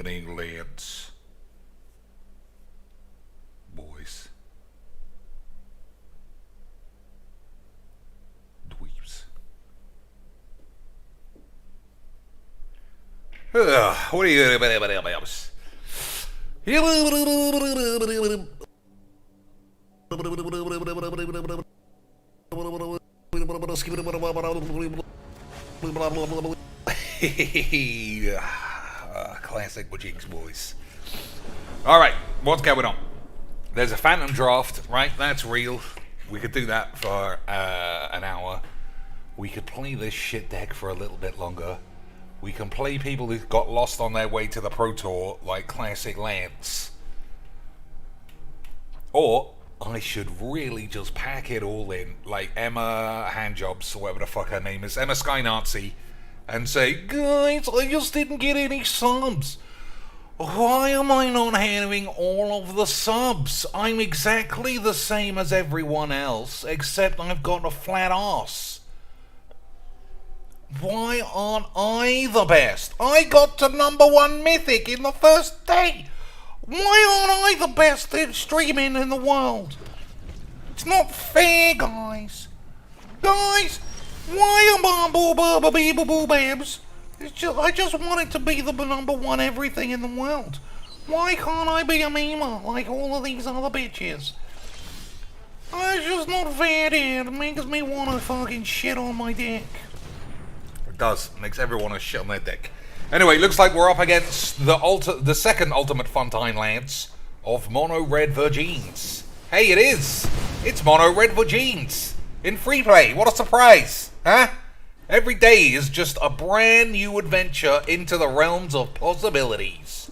evening, lads. Boys. Dweebs. What are you doing about it? Classic Bajinks, boys. Alright, what's going on? There's a Phantom Draft, right? That's real. We could do that for an hour. We could play this shit deck for a little bit longer. We can play people who got lost on their way to the Pro Tour, like Classic Lance. Or I should really just pack it all in, like Emma Handjobs, or whatever the fuck her name is, Emma Sky Nazi, and say, guys, I just didn't get any subs. Why am I not having all of the subs? I'm exactly the same as everyone else, except I've got a flat ass. Why aren't I the best? I got to #1 mythic in the first day. Why aren't I the best at streaming in the world? It's not fair, guys. Guys, why am I babs? I just wanted to be the #1 everything in the world. Why can't I be a memer like all of these other bitches? It's just not fair, dude. It makes me want to fucking shit on my dick. It does. Makes everyone want to shit on their dick. Anyway, looks like we're up against the second Ultimate Funtime Lance of Mono Red Virgins. Hey, it is! It's Mono Red Virgins! In free play, what a surprise! Huh? Every day is just a brand new adventure into the realms of possibilities.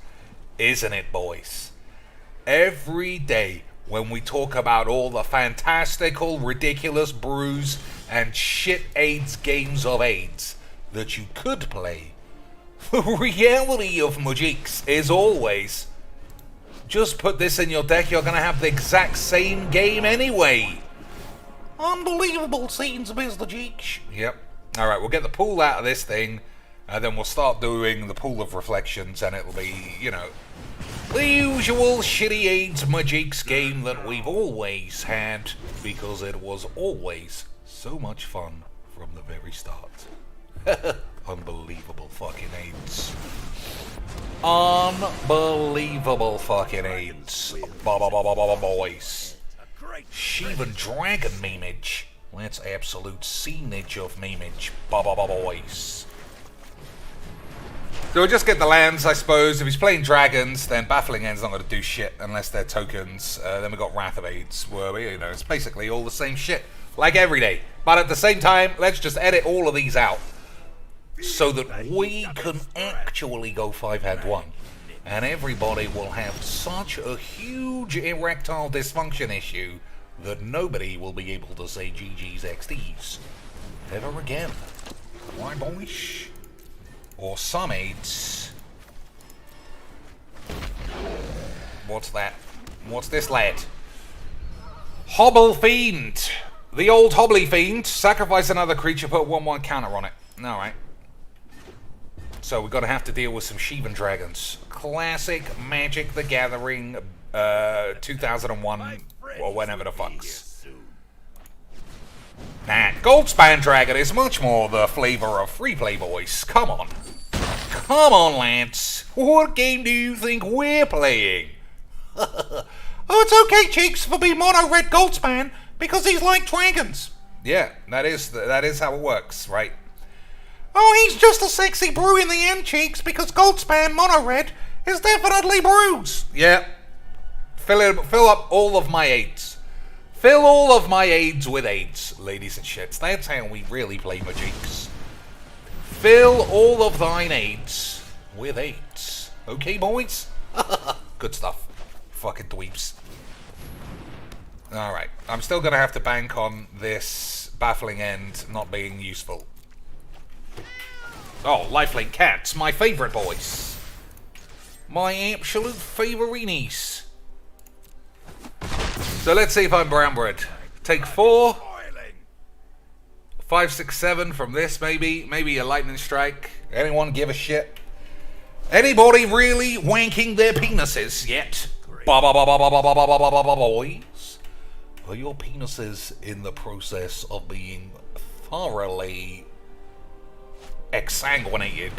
Isn't it, boys? Every day when we talk about all the fantastical, ridiculous brews and shit AIDS games of AIDS that you could play, the reality of Majix is always, just put this in your deck, you're going to have the exact same game anyway. Unbelievable scenes, Mr. Jeek. Yep. Alright, we'll get the pool out of this thing, and then we'll start doing the pool of reflections, and it'll be, you know, the usual shitty AIDS Majix game that we've always had, because it was always so much fun from the very start. Unbelievable fucking AIDS. Unbelievable fucking AIDS. Boys. Shivan Dragon memeage. That's absolute scenage of memeage. Boys. So we'll just get the lands, I suppose. If he's playing dragons, then Baffling End's not going to do shit unless they're tokens. Then we've got Wrath of AIDS, where we, you know, it's basically all the same shit. Like every day. But at the same time, let's just edit all of these out, so that we can actually go 5-hand 1. And everybody will have such a huge erectile dysfunction issue that nobody will be able to say GG's XDs ever again. Why, boys? Or some AIDS. What's that? What's this, lad? Hobble Fiend. The old Hobbly Fiend. Sacrifice another creature, put 1/1 counter on it. Alright. So we're going to have to deal with some Shivan Dragons. Classic Magic the Gathering 2001 or whenever the fucks. Nah, Goldspan Dragon is much more the flavor of free play, boys. Come on. Come on, Lance. What game do you think we're playing? Oh, it's okay, Cheeks, for being Mono Red Goldspan, because he's like dragons. Yeah, that is how it works, right? Oh, he's just a sexy brew in the end, Cheeks, because Goldspan Mono Red is definitely brews. Yeah. Fill up all of my AIDS. Fill all of my AIDS with AIDS, ladies and shits. That's how we really play Majix. Fill all of thine AIDS with AIDS. Okay, boys? Good stuff. Fucking dweebs. Alright. I'm still going to have to bank on this Baffling End not being useful. Oh, Lifelink Cats, my favourite boys. My absolute favourites. So let's see if I'm brown bread. Take 4. 5, 6, 7 from this, maybe. Maybe a lightning strike. Anyone give a shit? Anybody really wanking their penises yet? Boys? Are your penises in the process of being thoroughly exsanguinated?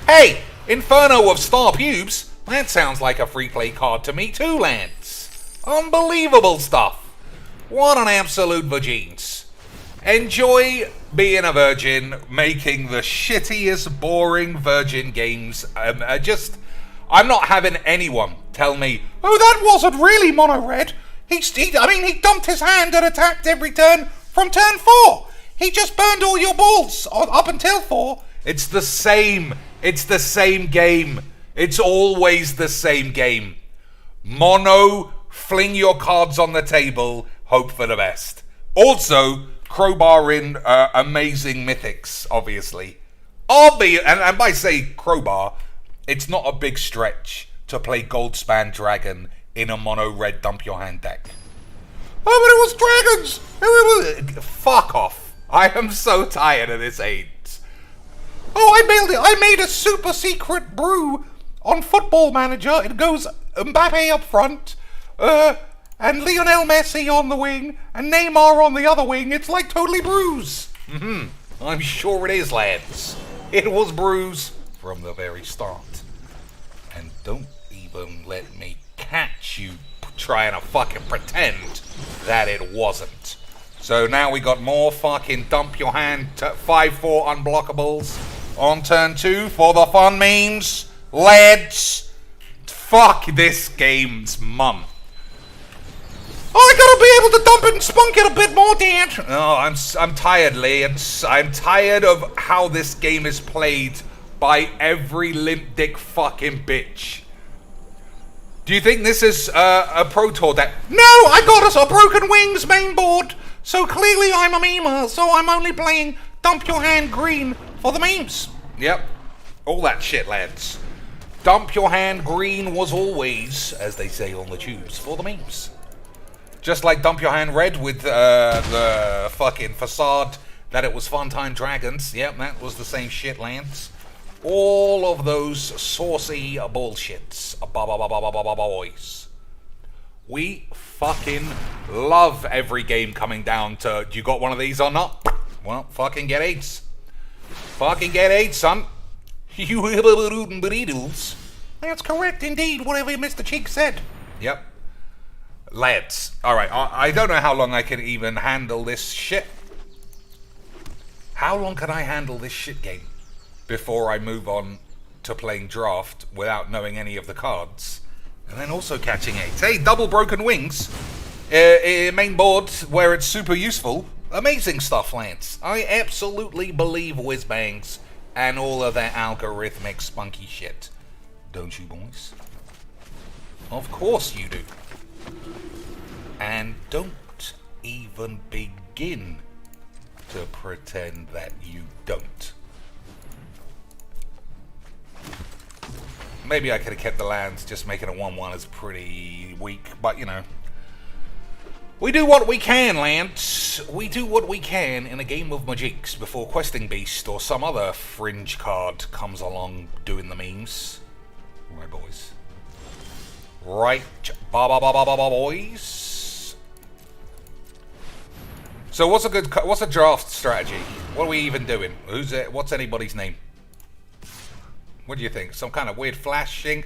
Hey! Inferno of Star Pubes! That sounds like a free play card to me too, lads. Unbelievable stuff. What an absolute vagines. Enjoy being a virgin, making the shittiest, boring virgin games. I'm not having anyone tell me, oh, that wasn't really mono red. He dumped his hand and attacked every turn from turn 4. He just burned all your balls up until 4. It's the same. It's the same game. It's always the same game. Mono, fling your cards on the table, hope for the best. Also, crowbar in amazing mythics, obviously. And by say crowbar, it's not a big stretch to play Goldspan Dragon in a mono red dump your hand deck. Oh, but it was dragons! Fuck off. I am so tired of this age. Oh, I made a super secret brew on Football Manager. It goes Mbappe up front, and Lionel Messi on the wing, and Neymar on the other wing. It's like totally Bruise. I'm sure it is, lads. It was Bruise from the very start. And don't even let me catch you trying to fucking pretend that it wasn't. So now we got more fucking dump your hand 5-4 unblockables on turn 2 for the fun memes. Lads, fuck this game's mum. I gotta be able to dump it and spunk it a bit more, Dad. Oh, I'm tired, lads. I'm tired of how this game is played by every limp dick fucking bitch. Do you think this is a Pro Tour deck? No, I got us a Broken Wings main board. So clearly I'm a memer, so I'm only playing Dump Your Hand Green for the memes. Yep, all that shit, lads. Dump Your Hand Green was always, as they say on the tubes, for the memes. Just like Dump Your Hand Red with the fucking facade that it was Funtime Dragons. Yep, that was the same shit, lads. All of those saucy bullshits. Boys. We fucking love every game coming down to, you got one of these or not? Well, fucking get AIDS. Fucking get AIDS, son. You burritos. That's correct indeed, whatever Mr. Cheek said. Yep. Lads. Alright, I don't know how long I can even handle this shit. How long can I handle this shit game before I move on to playing draft without knowing any of the cards? And then also catching AIDS. Hey, double Broken Wings. Main board where it's super useful. Amazing stuff, Lance. I absolutely believe whizbangs and all of that algorithmic spunky shit. Don't you, boys? Of course you do. And don't even begin to pretend that you don't. Maybe I could have kept the lands, just making a 1-1 is pretty weak, but you know. We do what we can, Lance. We do what we can in a game of Magics before Questing Beast or some other fringe card comes along doing the memes. Right, boys. Right, boys. So what's a draft strategy? What are we even doing? Who's it? What's anybody's name? What do you think? Some kind of weird flashing?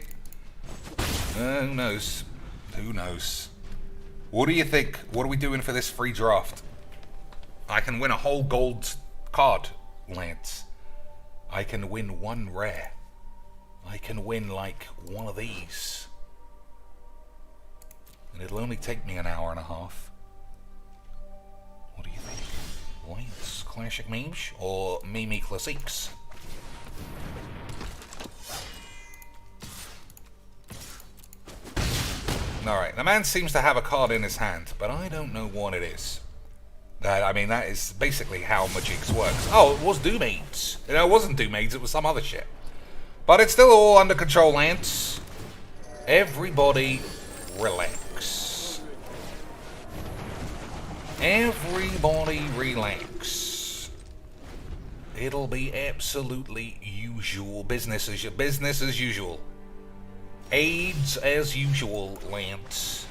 Who knows? Who knows? What do you think? What are we doing for this free draft? I can win a whole gold card, Lance. I can win one rare. I can win like one of these. And it'll only take me an hour and a half. What do you think? Lance, Classic Memes or Mimi Classics? Alright, the man seems to have a card in his hand, but I don't know what it is. That is basically how Magics works. Oh, it was Doomades. It wasn't Doomades, it was some other shit. But it's still all under control, Lance. Everybody relax. Everybody relax. It'll be absolutely usual business as usual. AIDS as usual, Lance.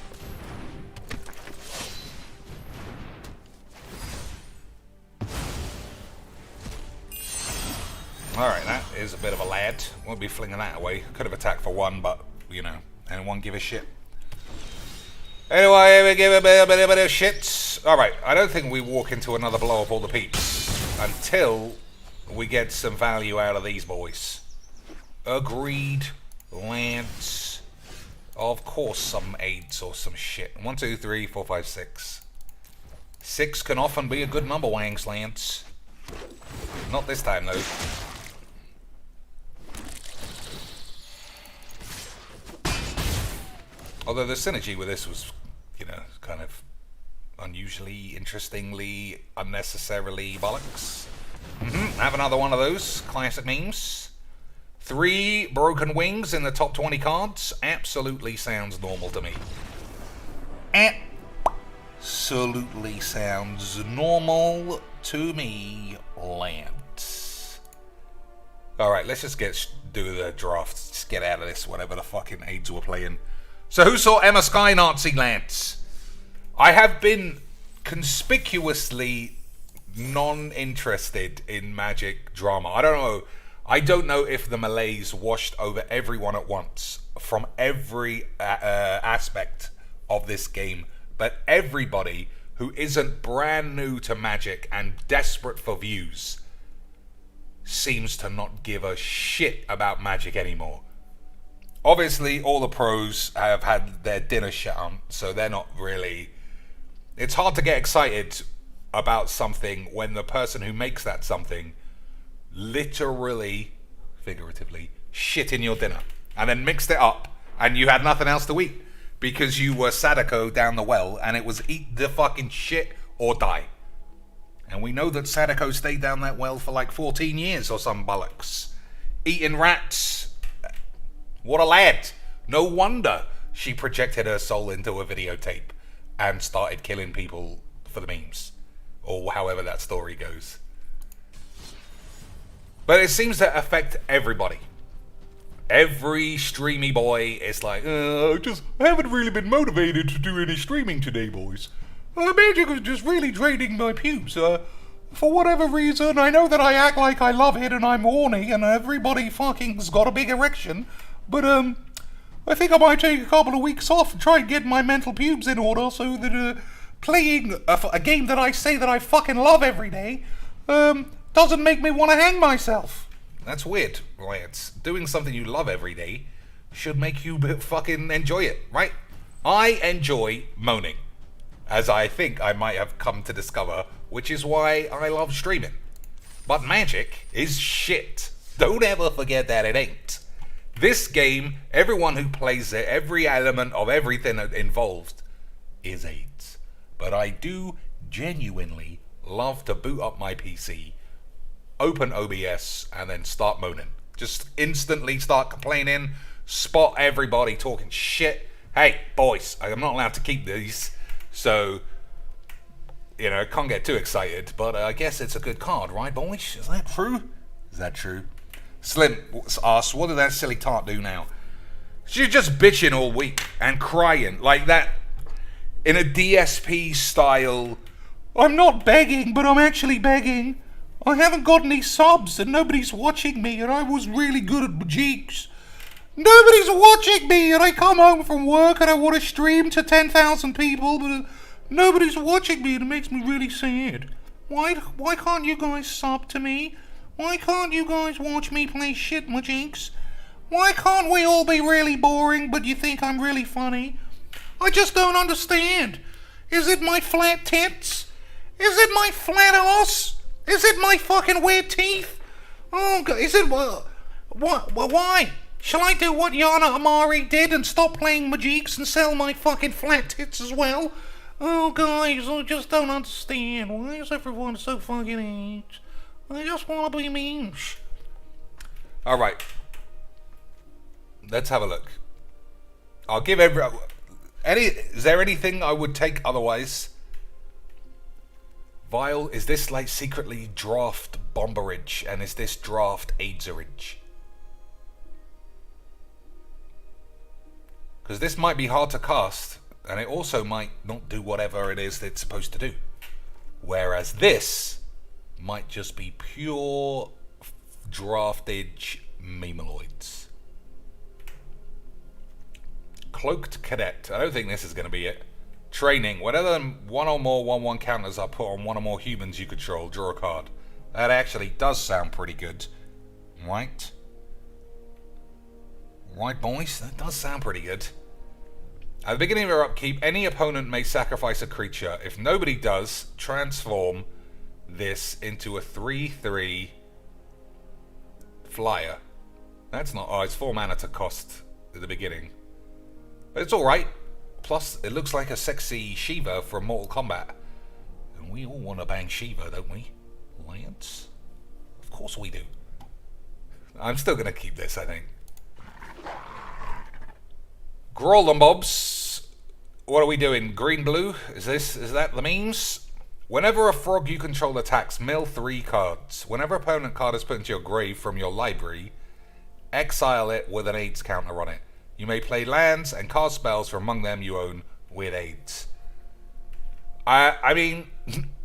Alright, that is a bit of a lad. Won't be flinging that away. Could have attacked for one, but, you know, anyone give a shit? Anyway, we give a bit of shit. Alright, I don't think we walk into another blow up all the peeps until we get some value out of these boys. Agreed, Lance. Of course, some AIDS or some shit. 1, 2, 3, 4, 5, 6. 6 can often be a good number, Wangs, Lance. Not this time, though. Although the synergy with this was, you know, kind of unusually, interestingly, unnecessarily bollocks. Have another one of those classic memes. 3 broken wings in the top 20 cards. Absolutely sounds normal to me. Absolutely sounds normal to me, Lance. Alright, let's just do the draft. Just get out of this, whatever the fucking AIDS we're playing. So who saw Emma Sky Nazi, Lance? I have been conspicuously non-interested in Magic drama. I don't know if the malaise washed over everyone at once from every aspect of this game, but everybody who isn't brand new to Magic and desperate for views seems to not give a shit about Magic anymore. Obviously, all the pros have had their dinner shut on, so they're not really... It's hard to get excited about something when the person who makes that something literally, figuratively, shit in your dinner and then mixed it up and you had nothing else to eat because you were Sadako down the well and it was eat the fucking shit or die. And we know that Sadako stayed down that well for like 14 years or some bollocks. Eating rats... What a lad. No wonder she projected her soul into a videotape and started killing people for the memes. Or however that story goes. But it seems to affect everybody. Every streamy boy is like, I haven't really been motivated to do any streaming today, boys. Magic is just really draining my pubes. For whatever reason, I know that I act like I love it and I'm horny and everybody fucking's got a big erection. But, I think I might take a couple of weeks off and try and get my mental pubes in order so that, playing a game that I say that I fucking love every day, doesn't make me want to hang myself. That's weird, Lance. Doing something you love every day should make you fucking enjoy it, right? I enjoy moaning, as I think I might have come to discover, which is why I love streaming. But Magic is shit. Don't ever forget that it ain't. This game, everyone who plays it, every element of everything involved is AIDS. But I do genuinely love to boot up my PC, open OBS, and then start moaning. Just instantly start complaining, spot everybody talking shit. Hey, boys, I'm not allowed to keep these, so, you know, can't get too excited, but I guess it's a good card, right, boys? Is that true? Is that true? Slim asks, what did that silly tart do now? She's just bitching all week and crying like that in a DSP style. I'm not begging, but I'm actually begging. I haven't got any subs and nobody's watching me and I was really good at Majiks. Nobody's watching me and I come home from work and I want to stream to 10,000 people, but nobody's watching me and it makes me really sad. Why can't you guys sub to me? Why can't you guys watch me play shit Majiks? Why can't we all be really boring but you think I'm really funny? I just don't understand. Is it my flat tits? Is it my flat ass? Is it my fucking weird teeth? Oh God, is it what? Why? Shall I do what Yana Amari did and stop playing Majiks and sell my fucking flat tits as well? Oh guys, I just don't understand. Why is everyone so fucking AIDS? I just want to be memes. Alright. Let's have a look. I'll give is there anything I would take otherwise? Vile, is this like secretly draft bomberage, and is this draft AIDSerage? Because this might be hard to cast, and it also might not do whatever it is it's supposed to do. Whereas this might just be pure draftage memeloids. Cloaked Cadet. I don't think this is going to be it. Training. Whenever one or more 1/1 counters are put on one or more humans you control, draw a card. That actually does sound pretty good. Right? Right, boys? That does sound pretty good. At the beginning of your upkeep, any opponent may sacrifice a creature. If nobody does, transform this into a 3/3 flyer. That's not... Oh, it's 4 mana to cost at the beginning. But it's alright. Plus, it looks like a sexy Shiva from Mortal Kombat. And we all want to bang Shiva, don't we? Lance? Of course we do. I'm still going to keep this, I think. Groll and Bobs. What are we doing? Green, blue? Is that the memes? Whenever a frog you control attacks, mill 3 cards. Whenever an opponent card is put into your grave from your library, exile it with an AIDS counter on it. You may play lands and cast spells from among them you own with AIDS. I mean,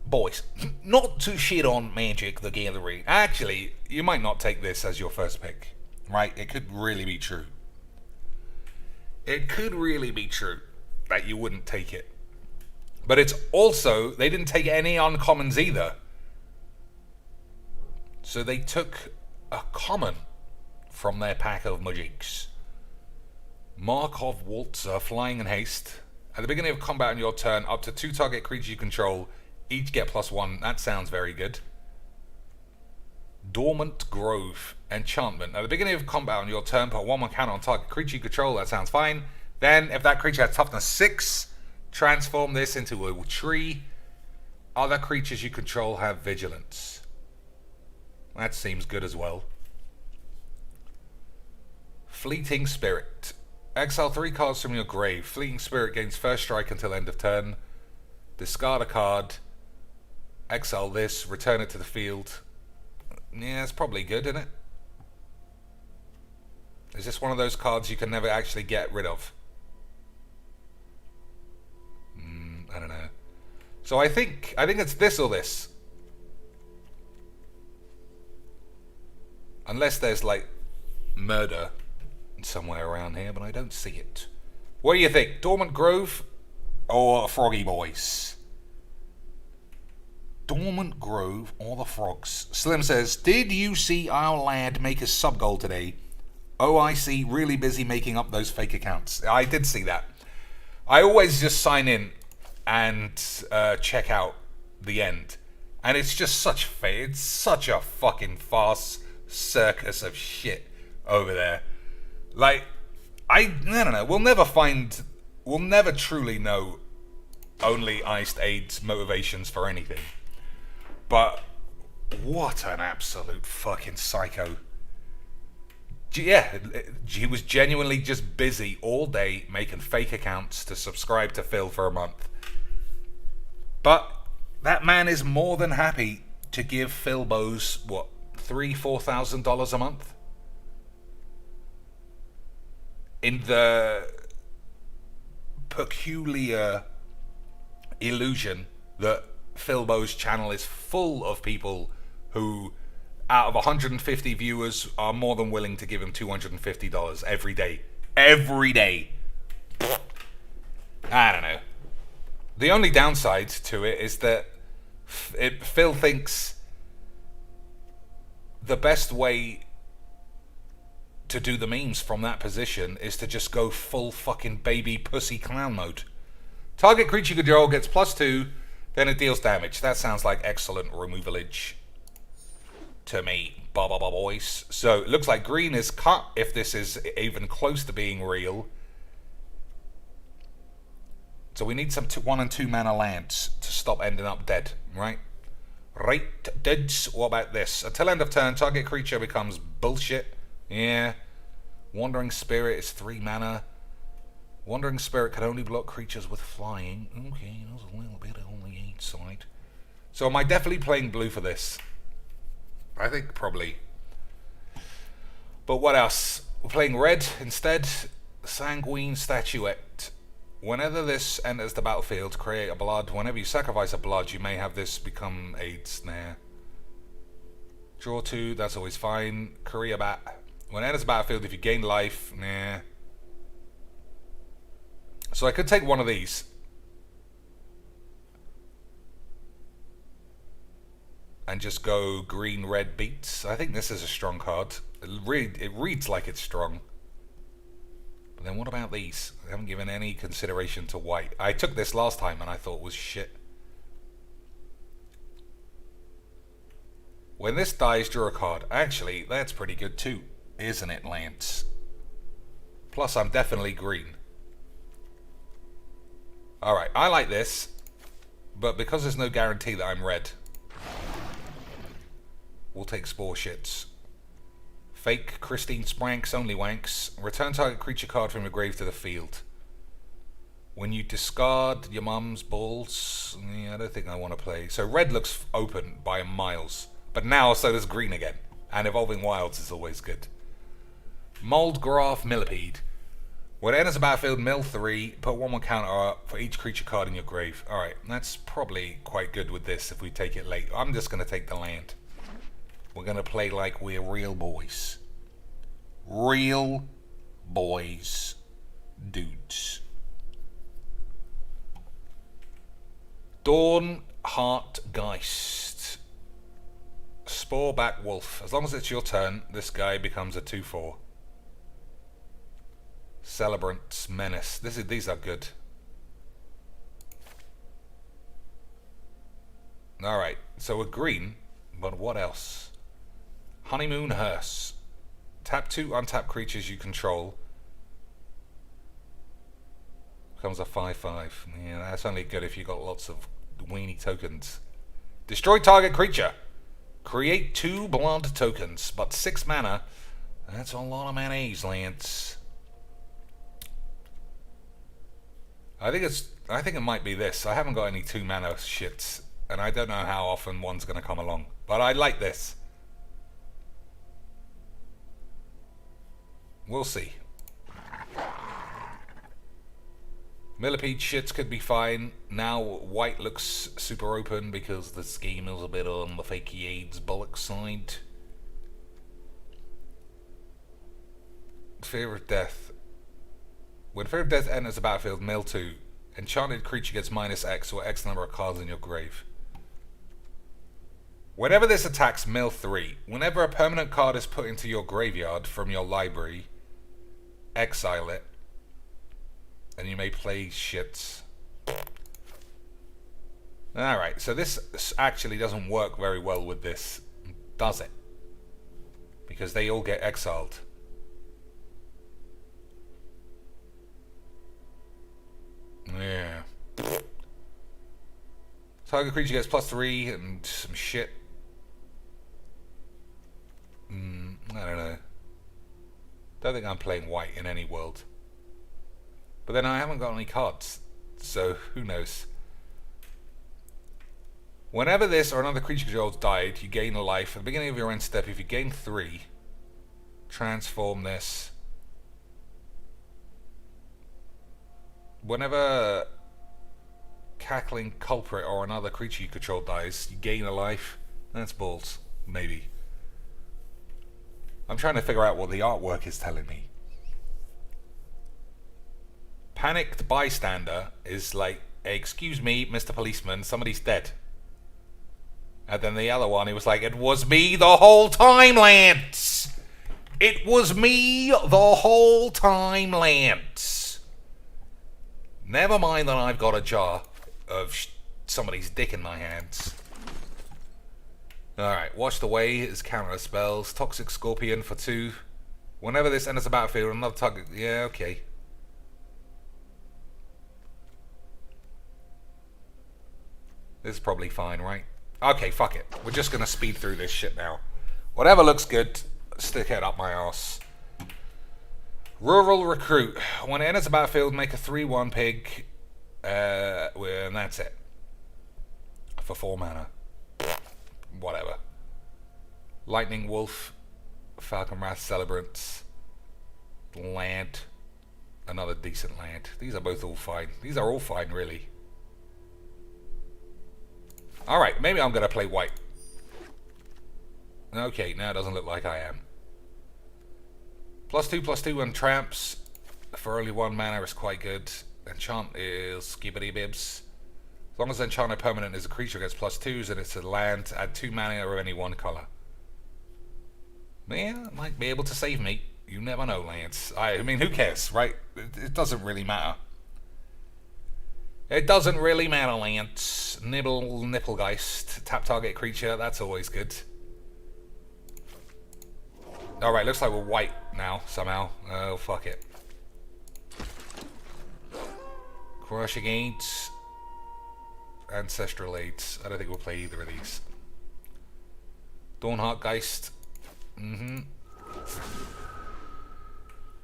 boys, not to shit on Magic the Gathering. Actually, you might not take this as your first pick, right? It could really be true. It could really be true that you wouldn't take it. But it's also, they didn't take any uncommons either. So they took a common from their pack of magics. Markov Waltzer, Flying and Haste. At the beginning of combat on your turn, up to 2 target creatures you control, each get +1. That sounds very good. Dormant Grove, Enchantment. At the beginning of combat on your turn, put 1/1 counter on target creature you control. That sounds fine. Then, if that creature has toughness 6, transform this into a tree. Other creatures you control have vigilance. That seems good as well. Fleeting Spirit. Exile 3 cards from your grave. Fleeting Spirit gains first strike until end of turn. Discard a card. Exile this. Return it to the field. Yeah, it's probably good, isn't it? Is this one of those cards you can never actually get rid of? I don't know. So I think it's this or this. Unless there's like murder somewhere around here, but I don't see it. What do you think? Dormant Grove or Froggy Boys? Dormant Grove or the Frogs? Slim says, did you see our lad make a sub goal today? OIC really busy making up those fake accounts. I did see that. I always just sign in and check out the end. And it's just such it's such a fucking farce circus of shit over there. Like, I don't know. We'll never truly know only Iced Aid's motivations for anything. But what an absolute fucking psycho. Yeah, he was genuinely just busy all day making fake accounts to subscribe to Phil for a month. But that man is more than happy to give Phil Bose, what, $3,000-$4,000 a month? In the peculiar illusion that Philbo's channel is full of people who, out of 150 viewers, are more than willing to give him $250 every day. Every day. I don't know. The only downside to it is that Phil thinks the best way to do the memes from that position is to just go full fucking baby pussy clown mode. Target creature you control gets +2, then it deals damage. That sounds like excellent removalage to me, boys. So it looks like green is cut if this is even close to being real. So we need some 1 and 2 mana lands to stop ending up dead, right? Right, dudes. What about this? Until end of turn, target creature becomes bullshit. Yeah. Wandering Spirit is 3 mana. Wandering Spirit can only block creatures with flying. Okay, that's a little bit on the 8 side. So am I definitely playing blue for this? I think probably. But what else? We're playing red instead. Sanguine Statuette. Whenever this enters the battlefield, create a blood. Whenever you sacrifice a blood, you may have this become a snare. Draw 2, that's always fine. Career bat. When it enters the battlefield, if you gain life, nah. So I could take one of these. And just go green, red beats. I think this is a strong card. It reads like it's strong. But then what about these? I haven't given any consideration to white. I took this last time and I thought it was shit. When this dies, draw a card. Actually, that's pretty good too, isn't it, Lance? Plus, I'm definitely green. Alright, I like this. But because there's no guarantee that I'm red, we'll take Spore Shits. Fake Christine Spranks, only wanks. Return target creature card from your grave to the field. When you discard your mum's balls... Yeah, I don't think I want to play. So red looks open by miles. But now so does green again. And Evolving Wilds is always good. Moldgraph Millipede. When it enters the battlefield, mill 3. Put 1/1 counter up for each creature card in your grave. Alright, that's probably quite good with this if we take it late. I'm just going to take the land. We're going to play like we're real boys. Real boys. Dudes. Dawn Heartgeist. Sporeback Wolf. As long as it's your turn, this guy becomes a 2/4. Celebrant's Menace. These are good. Alright, so we're green, but what else? Honeymoon Hearse. Tap 2 untap creatures you control. Becomes a 5/5. Yeah, that's only good if you got lots of weenie tokens. Destroy target creature. Create 2 blood tokens, but 6 mana. That's a lot of mayonnaise, Lance. I think it might be this. I haven't got any 2 mana shits, and I don't know how often one's gonna come along. But I like this. We'll see. Millipede shits could be fine. Now white looks super open because the scheme is a bit on the fakey AIDS bollock side. Fear of Death. When Fear of Death enters the battlefield, mill 2. Enchanted creature gets -X or X number of cards in your grave. Whenever this attacks, mill 3. Whenever a permanent card is put into your graveyard from your library, exile it. And you may play shits. Alright, so this actually doesn't work very well with this, does it? Because they all get exiled. Yeah. Target creature gets +3 and some shit. I don't know. Don't think I'm playing white in any world. But then I haven't got any cards, so who knows. Whenever this or another creature controls died, you gain a life. At the beginning of your end step, if you gain 3, transform this. Whenever Cackling Culprit or another creature you control dies, you gain a life. That's balls, maybe. I'm trying to figure out what the artwork is telling me. Panicked Bystander is like, excuse me, Mr. Policeman, somebody's dead. And then the other one, he was like, it was me the whole time, Lance! It was me the whole time, Lance! Never mind that I've got a jar of somebody's dick in my hands. Alright, Watch the Way is counter spells. Toxic Scorpion for 2. Whenever this enters the battlefield, another target. Yeah, okay. This is probably fine, right? Okay, fuck it. We're just gonna speed through this shit now. Whatever looks good, stick it up my ass. Rural Recruit. When it enters the battlefield, make a 3/1 pig. And that's it. For 4 mana. whatever. Lightning Wolf, Falcon Wrath Celebrants, Land, another decent land. These are both all fine. These are all fine, really. Alright, maybe I'm going to play white. Okay, now it doesn't look like I am. +2/+2 on tramps for only 1 mana is quite good. Enchant is skibbity bibs. As long as enchanted permanent is a creature gets +2s and it's a land, add 2 mana of any one colour. Yeah, might be able to save me. You never know, Lance. I mean, who cares, right? It doesn't really matter. It doesn't really matter, Lance. Nipplegeist. Tap target creature, that's always good. Alright, looks like we're white now, somehow. Oh, fuck it. Crushing Aids. Ancestral Aids. I don't think we'll play either of these. Dawnheart Geist.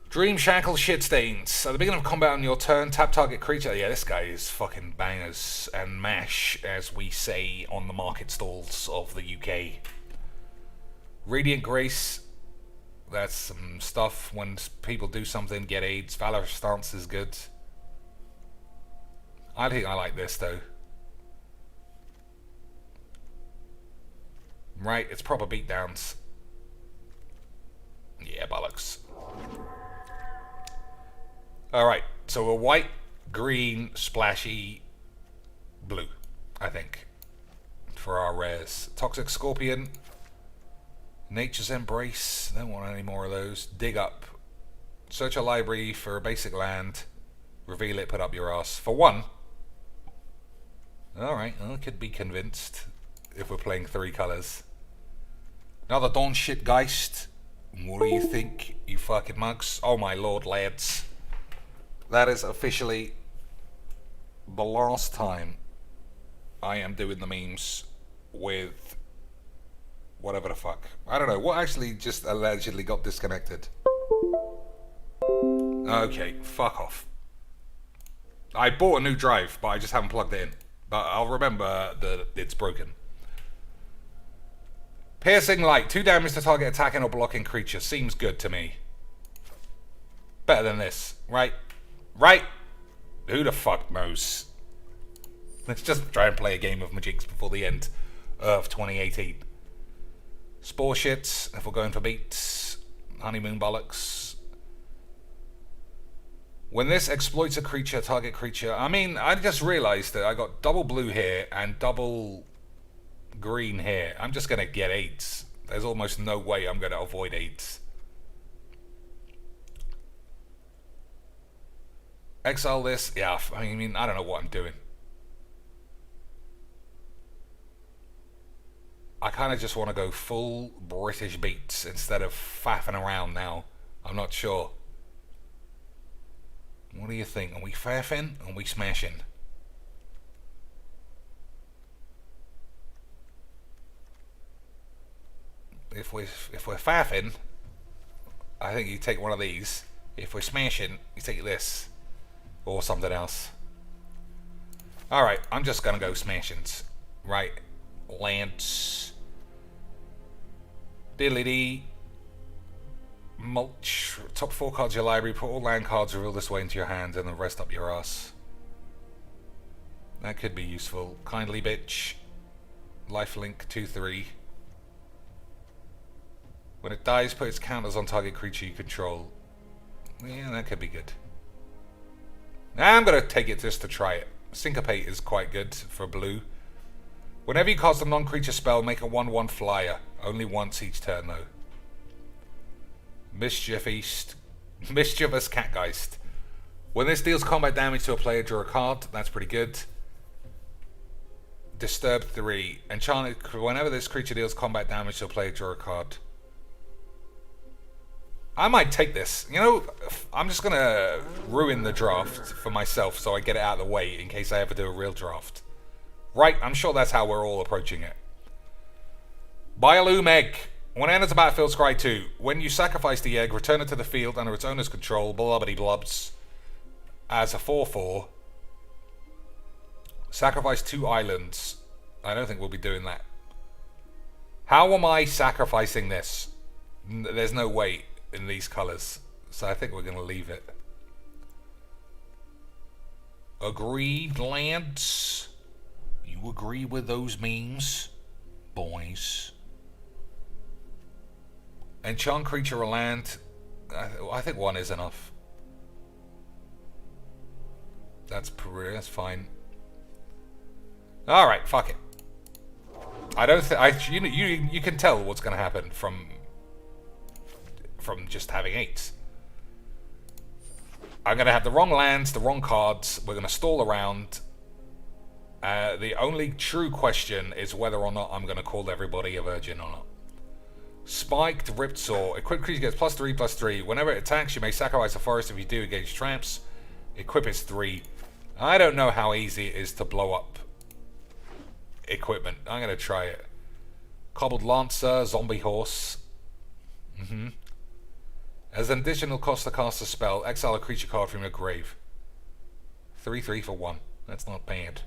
Dream Shackle Shitstains. At the beginning of combat on your turn, tap target creature. Yeah, this guy is fucking bangers and mash, as we say on the market stalls of the UK. Radiant Grace. That's some stuff. When people do something, get aids. Valor Stance is good. I think I like this, though. Right, it's proper beatdowns. Yeah, bollocks. Alright, so we're white, green, splashy, blue, I think, for our rares. Toxic Scorpion, Nature's Embrace, don't want any more of those. Dig Up, search a library for a basic land, reveal it, put up your ass. For 1. Alright, I could be convinced if we're playing 3 colours. Another Dawn Shit Geist. What do you think, you fucking mugs? Oh my lord, lads. That is officially the last time I am doing the memes with whatever the fuck. I don't know, what actually just allegedly got disconnected? Okay, fuck off. I bought a new drive, but I just haven't plugged it in. But I'll remember that it's broken. Piercing Light, 2 damage to target attacking or blocking creature. Seems good to me. Better than this, right? Right? Who the fuck knows? Let's just try and play a game of Magix before the end of 2018. Spore Shits, if we're going for beats. Honeymoon Bollocks. When this exploits a creature, target creature. I mean, I just realized that I got double blue here and double green here. I'm just going to get aids. There's almost no way I'm going to avoid aids. Exile this. Yeah, I mean, I don't know what I'm doing. I kind of just want to go full British beats instead of faffing around now. I'm not sure. What do you think? Are we faffing or are we smashing? If we're faffing, I think you take one of these. If we're smashing, you take this. Or something else. Alright, I'm just gonna go smashings. Right. Lance. Diddly dee. Mulch. Top 4 cards of your library. Put all land cards reveal this way into your hand and then rest up your ass. That could be useful. Kindly Bitch. Lifelink 2/3. When it dies, put its counters on target creature you control. Yeah, that could be good. I'm going to take it just to try it. Syncopate is quite good for blue. Whenever you cast a non-creature spell, make a 1/1 flyer. Only once each turn, though. Mischievous Catgeist. When this deals combat damage to a player, draw a card. That's pretty good. Disturb 3. Enchanted. Whenever this creature deals combat damage to a player, draw a card. I might take this. You know, I'm just going to ruin the draft for myself so I get it out of the way in case I ever do a real draft. Right, I'm sure that's how we're all approaching it. Bialoom Egg. When it enters the battlefield, scry 2. When you sacrifice the egg, return it to the field under its owner's control, blubbity blubs, as a 4/4. Sacrifice 2 islands. I don't think we'll be doing that. How am I sacrificing this? There's no way in these colors. So I think we're going to leave it. Agreed, lads? You agree with those memes, boys? Enchant creature or land. I think one is enough. That's fine. All right, fuck it. I don't think you can tell what's going to happen from just having 8s. I'm going to have the wrong lands, the wrong cards. We're going to stall around. The only true question is whether or not I'm going to call everybody a virgin or not. Spiked Ripped Saw. Equipped creature gets +3/+3. Whenever it attacks, you may sacrifice a forest. If you do, engage traps. Equip is 3. I don't know how easy it is to blow up equipment. I'm going to try it. Cobbled Lancer, Zombie Horse. As an additional cost to cast a spell, exile a creature card from your grave. 3/3 for 1. That's not bad.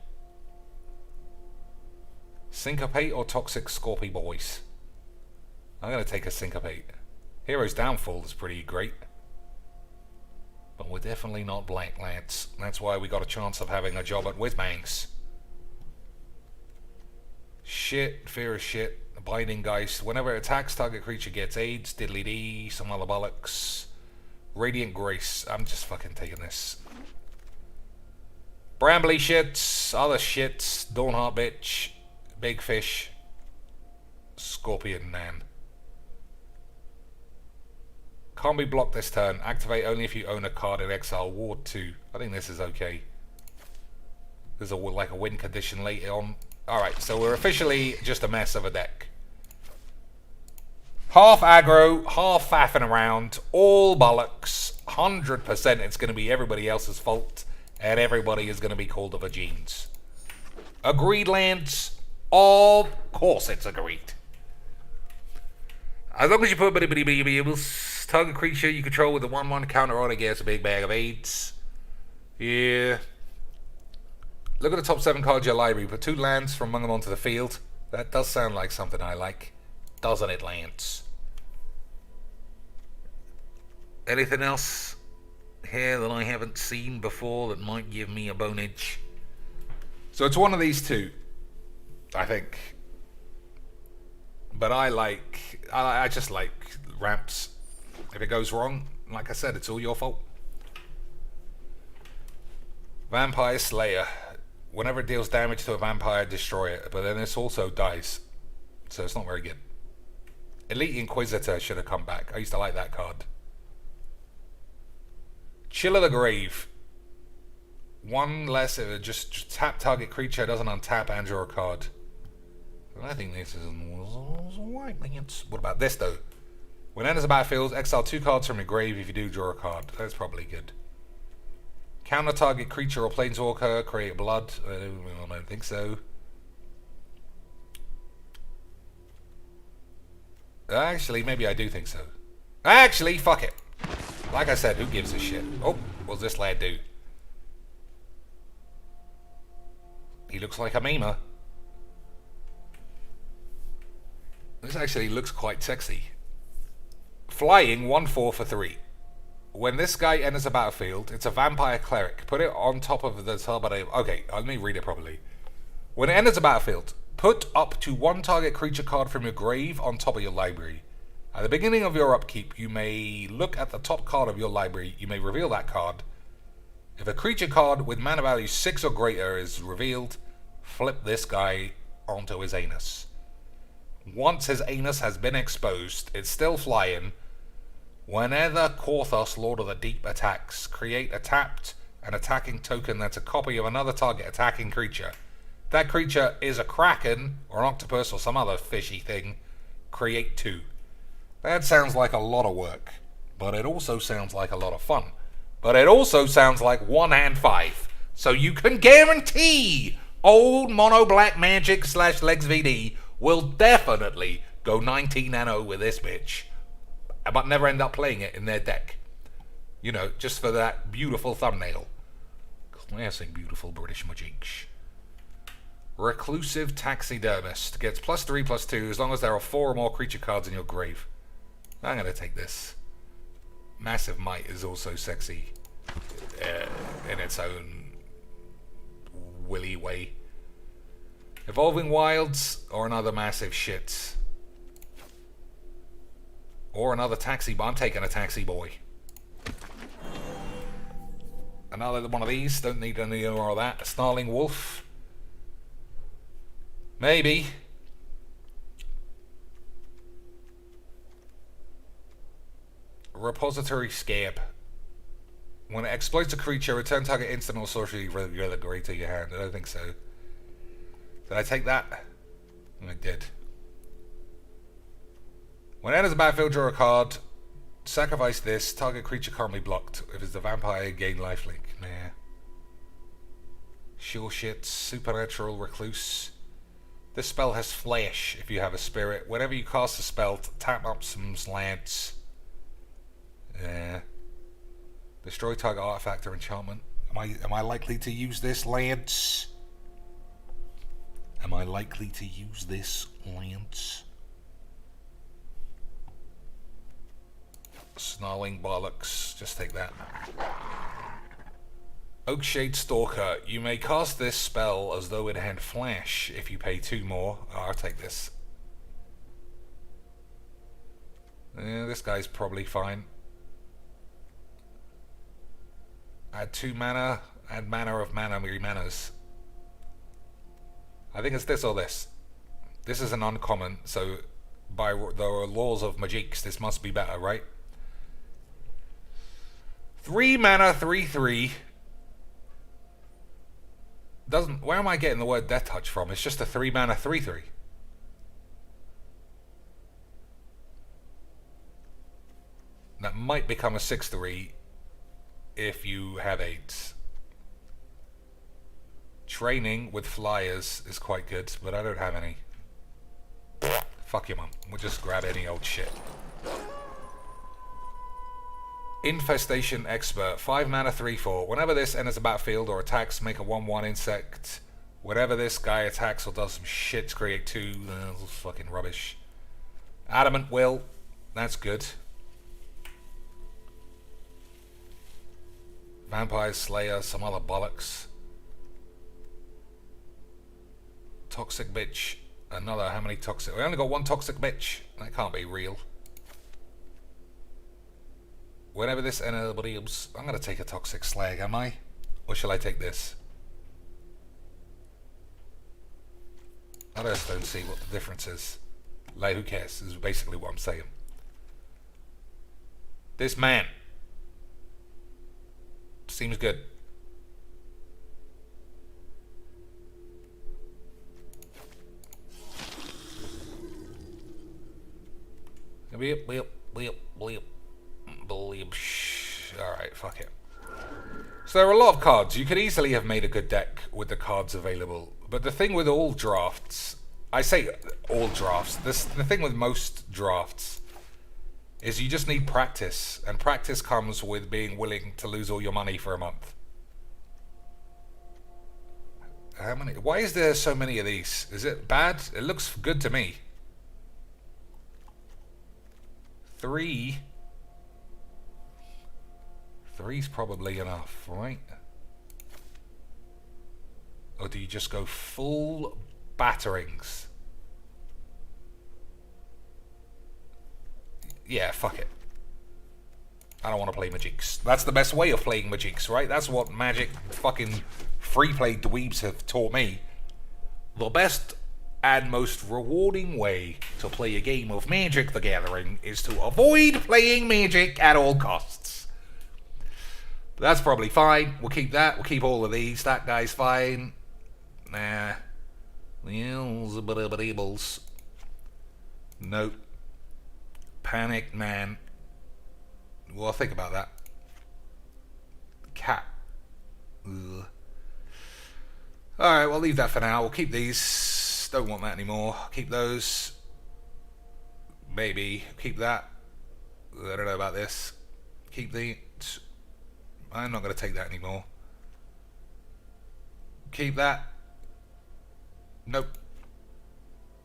Syncopate or Toxic Scorpy Boys? I'm going to take a Syncopate. Hero's Downfall is pretty great. But we're definitely not black, lads. That's why we got a chance of having a job at Whizbangs. Shit, Fear of Shit, Abiding Geist. Whenever it attacks, target creature gets AIDS, diddly dee, some other bollocks. Radiant Grace. I'm just fucking taking this. Brambly shits, other shits, Dawnheart Bitch, Big Fish, Scorpion Nan. Can't be blocked this turn. Activate only if you own a card in exile. Ward 2. I think this is okay. There's like a win condition later on. Alright, so we're officially just a mess of a deck. Half aggro, half faffing around, all bollocks. 100% it's going to be everybody else's fault, and everybody is going to be called the Vagines. Agreed, lands? Of course it's agreed. As long as you put target creature you control with a 1/1 counter on against a big bag of 8s. Yeah. Look at the top 7 cards of your library. Put 2 lands from among them onto the field. That does sound like something I like. Doesn't it, Lance? Anything else here that I haven't seen before that might give me a bonage? So it's one of these two, I think. But I just like ramps. If it goes wrong, like I said, it's all your fault. Vampire Slayer. Whenever it deals damage to a vampire, destroy it. But then this also dies. So it's not very good. Elite Inquisitor should have come back. I used to like that card. Chill of the Grave. 1 less, it just tap target creature, doesn't untap and draw a card. I think this is alright. What about this though? When it enters the battlefield, exile 2 cards from your grave. If you do, draw a card. That's probably good. Counter target creature or planeswalker, create blood. I don't think so. Actually, maybe I do think so. Actually, fuck it. Like I said, who gives a shit? Oh, what's this lad do? He looks like a memer. This actually looks quite sexy. Flying 1/4 for 3. When this guy enters the battlefield, it's a vampire cleric. Put it on top of the top of the... Okay, let me read it properly. When it enters the battlefield, put up to 1 target creature card from your grave on top of your library. At the beginning of your upkeep, you may look at the top card of your library. You may reveal that card. If a creature card with mana value 6 or greater is revealed, flip this guy onto his anus. Once his anus has been exposed, it's still flying. Whenever Korthos, Lord of the Deep, attacks, create a tapped and attacking token that's a copy of another target attacking creature. If that creature is a kraken, or an octopus, or some other fishy thing, create 2. That sounds like a lot of work, but it also sounds like a lot of fun. But it also sounds like 1 and 5. So you can guarantee old Mono Black Magic / Legs VD will definitely go 19-0 with this bitch, but never end up playing it in their deck. You know, just for that beautiful thumbnail. Classic beautiful British magics. Reclusive Taxidermist. Gets +3/+2 as long as there are 4 or more creature cards in your grave. I'm going to take this. Massive Might is also sexy in its own willy way. Evolving Wilds or another massive shit. Or another taxi, but I'm taking a taxi boy. Another one of these, don't need any more of that. A Snarling Wolf. Maybe. Repository Scab. When it exploits a creature, return target instant or sorcery reliquary to your hand. I don't think so. Did I take that? I did. When it enters the battlefield, draw a card. Sacrifice this. Target creature currently blocked. If it's a vampire, gain lifelink. Nah. Sure shit. Supernatural Recluse. This spell has Flash if you have a spirit. Whenever you cast a spell, tap up some slants. Yeah. Destroy target artifact or enchantment. Am I likely to use this, Lance? Am I likely to use this, Lance? Snarling Bollocks. Just take that. Oakshade Stalker. You may cast this spell as though it had Flash if you pay 2 more. Oh, I'll take this. This guy's probably fine. Add 2 mana. Add mana of mana, manas. I think it's this or this. This is an uncommon, so by the laws of Magiques, this must be better, right? 3 mana, 3/3. Doesn't. Where am I getting the word Death Touch from? It's just a 3 mana, 3/3. That might become a 6/3 if you have 8. Training with flyers is quite good, but I don't have any. Fuck you, mum. We'll just grab any old shit. Infestation Expert. 5 mana, 3/4. Whenever this enters the battlefield or attacks, make a 1/1 insect. Whenever this guy attacks or does some shit, create 2. Fucking rubbish. Adamant Will. That's good. Vampire Slayer. Some other bollocks. Toxic Bitch. Another. How many toxic? We only got 1 Toxic Bitch. That can't be real. Whenever this enters, I'm going to take a Toxic Slag, am I? Or shall I take this? I just don't see what the difference is. Like, who cares? Is basically what I'm saying. This man seems good. Bleep, bleep, bleep, bleep. Alright, fuck it. So there are a lot of cards. You could easily have made a good deck with the cards available. But the thing with all drafts, I say all drafts, the thing with most drafts is you just need practice. And practice comes with being willing to lose all your money for a month. How many? Why is there so many of these? Is it bad? It looks good to me. 3. 3's probably enough, right? Or do you just go full batterings? Yeah, fuck it. I don't want to play Magiques. That's the best way of playing Magiques, right? That's what Magic fucking free-play dweebs have taught me. The best and most rewarding way to play a game of Magic the Gathering is to avoid playing Magic at all costs. That's probably fine. We'll keep that. We'll keep all of these. That guy's fine. Nah. Nope. Panic Man. Well, I'll think about that. Cat. Ugh. Alright, we'll leave that for now. We'll keep these. Don't want that anymore. Keep those. Maybe. Keep that. I don't know about this. Keep the... I'm not going to take that anymore. Keep that. Nope.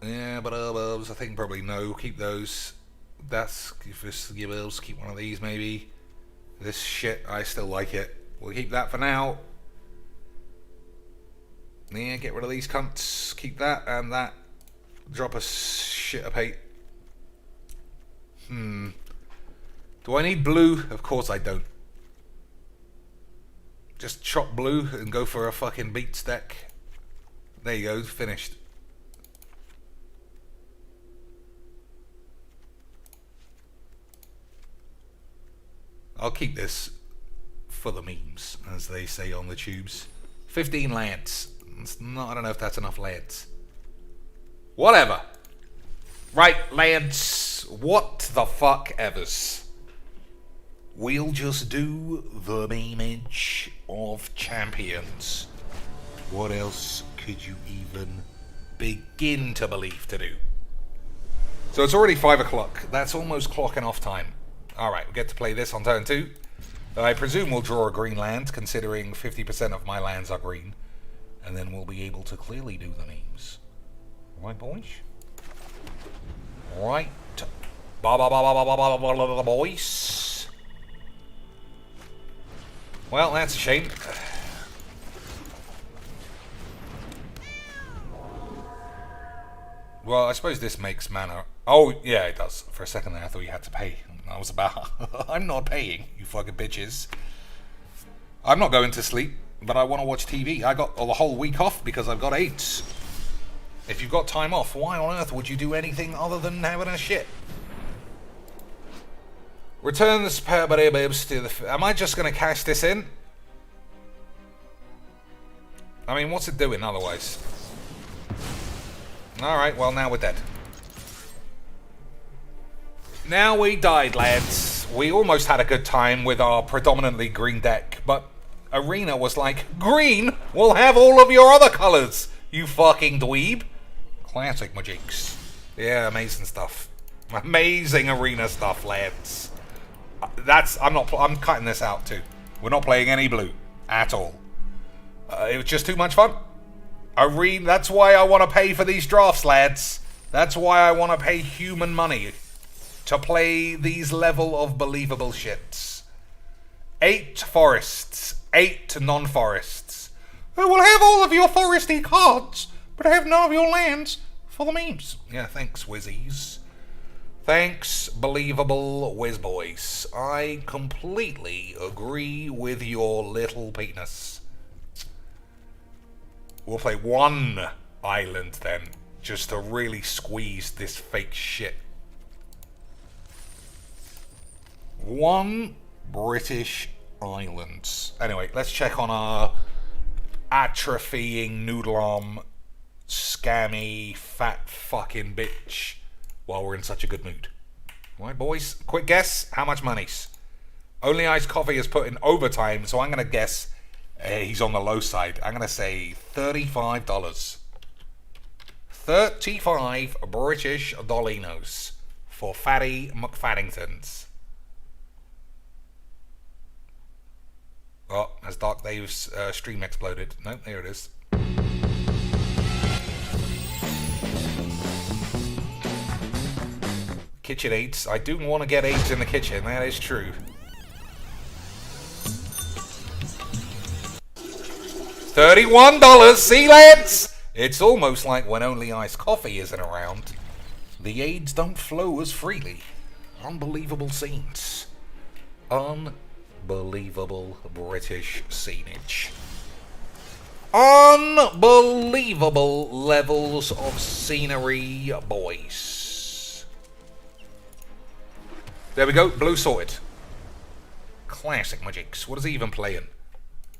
Yeah, but I think probably no. Keep those. That's Gibbles. Keep one of these maybe. This shit, I still like it. We'll keep that for now. Yeah, get rid of these cunts. Keep that and that. Drop a shit of hate. Do I need blue? Of course I don't. Just chop blue and go for a fucking beat stack. There you go, finished. I'll keep this for the memes, as they say on the tubes. 15 lads. I don't know if that's enough lads. Whatever. Right, lads. What the fuck evers. We'll just do the image of champions. What else could you even begin to believe to do? So it's already 5 o'clock. That's almost clocking off time. Alright, we get to play this on turn 2. I presume we'll draw a green land, considering 50% of my lands are green. And then we'll be able to clearly do the memes. Right, boys? Right. Boys. Well, that's a shame. Well, I suppose this makes mana. Oh, yeah, it does. For a second there, I thought you had to pay. I was about... I'm not paying, you fucking bitches. I'm not going to sleep, but I want to watch TV. I got the whole week off because I've got AIDS. If you've got time off, why on earth would you do anything other than having a shit? Return the spare babes to the... Am I just going to cash this in? I mean, what's it doing otherwise? Alright, well, now we're dead. Now we died, lads. We almost had a good time with our predominantly green deck, but Arena was like, green? We'll have all of your other colors, you fucking dweeb. Classic Majinx. Yeah, amazing stuff. Amazing Arena stuff, lads. I'm cutting this out too. We're not playing any blue at all. It was just too much fun. Arena, that's why I want to pay for these drafts, lads. That's why I want to pay human money to play these level of believable shits. 8 forests, 8 non-forests. We'll have all of your foresty cards, but have none of your lands for the memes. Yeah, thanks, Wizzies. Thanks, believable whiz boys. I completely agree with your little penis. We'll play 1 island then, just to really squeeze this fake shit. 1 British island. Anyway, let's check on our atrophying noodle arm, scammy, fat fucking bitch while we're in such a good mood. Alright, boys, quick guess, how much money's? Only Iced Coffee is put in overtime, so I'm going to guess he's on the low side. I'm going to say $35. 35 British Dollinos for Fatty McFaddingtons. Oh, has Dark Dave's stream exploded? No, there it is. Kitchen aids. I do want to get aids in the kitchen, that is true. $31, see lads? It's almost like when only iced coffee isn't around. The aids don't flow as freely. Unbelievable scenes. Unbelievable British scenage. Unbelievable levels of scenery, boys. There we go, blue sorted. Classic Majinx. What is he even playing?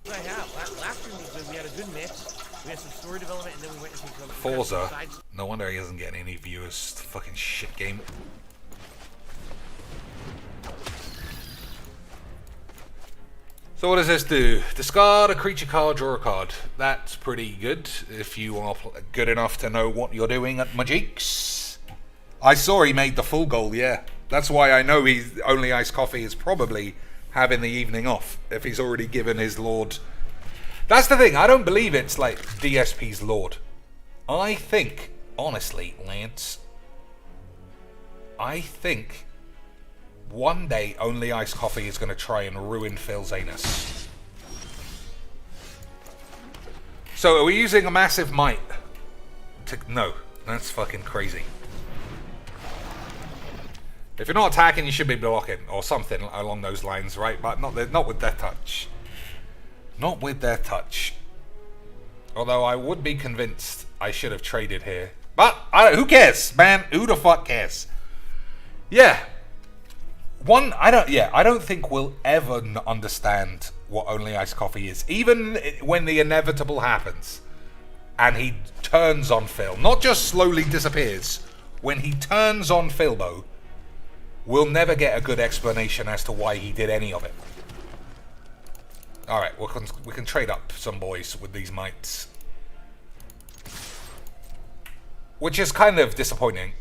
I have. Last year we had a good mix. We had some story development, and then we went into some Forza. No wonder he isn't getting any viewers. Fucking shit game. So what does this do? Discard a creature card, draw a card. That's pretty good if you are good enough to know what you're doing at Majinx. I saw he made the full goal, yeah. That's why I know he's only iced coffee is probably having the evening off if he's already given his lord. That's the thing, I don't believe it's like DSP's lord. I think, honestly, Lance, I think one day Only Iced Coffee is going to try and ruin Phil's anus. So are we using a massive might? No, that's fucking crazy. If you're not attacking, you should be blocking, or something along those lines, right? But not with their touch. Not with their touch. Although I would be convinced I should have traded here. But, who cares, man? Who the fuck cares? Yeah. I don't think we'll ever understand what Only Iced Coffee is. Even when the inevitable happens. And he turns on Phil. Not just slowly disappears. When he turns on Philbo, we'll never get a good explanation as to why he did any of it. Alright, we can trade up some boys with these mites. Which is kind of disappointing.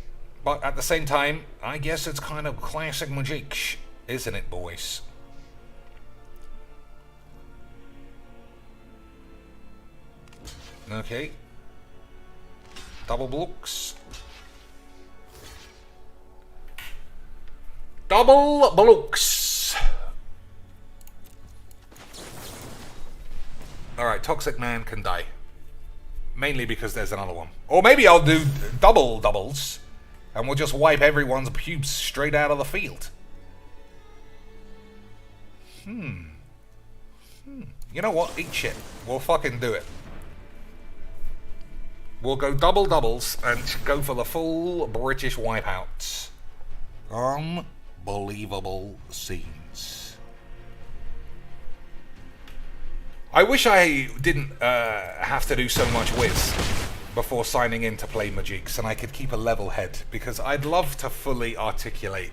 But at the same time, I guess it's kind of classic Magic, isn't it, boys? Okay. Double blocks. Double blocks. Alright, Toxic Man can die. Mainly because there's another one. Or maybe I'll do doubles. And we'll just wipe everyone's pubes straight out of the field. You know what? Eat shit. We'll fucking do it. We'll go doubles and go for the full British wipeouts. Unbelievable scenes. I wish I didn't have to do so much whiz before signing in to play Magiques, and I could keep a level head, because I'd love to fully articulate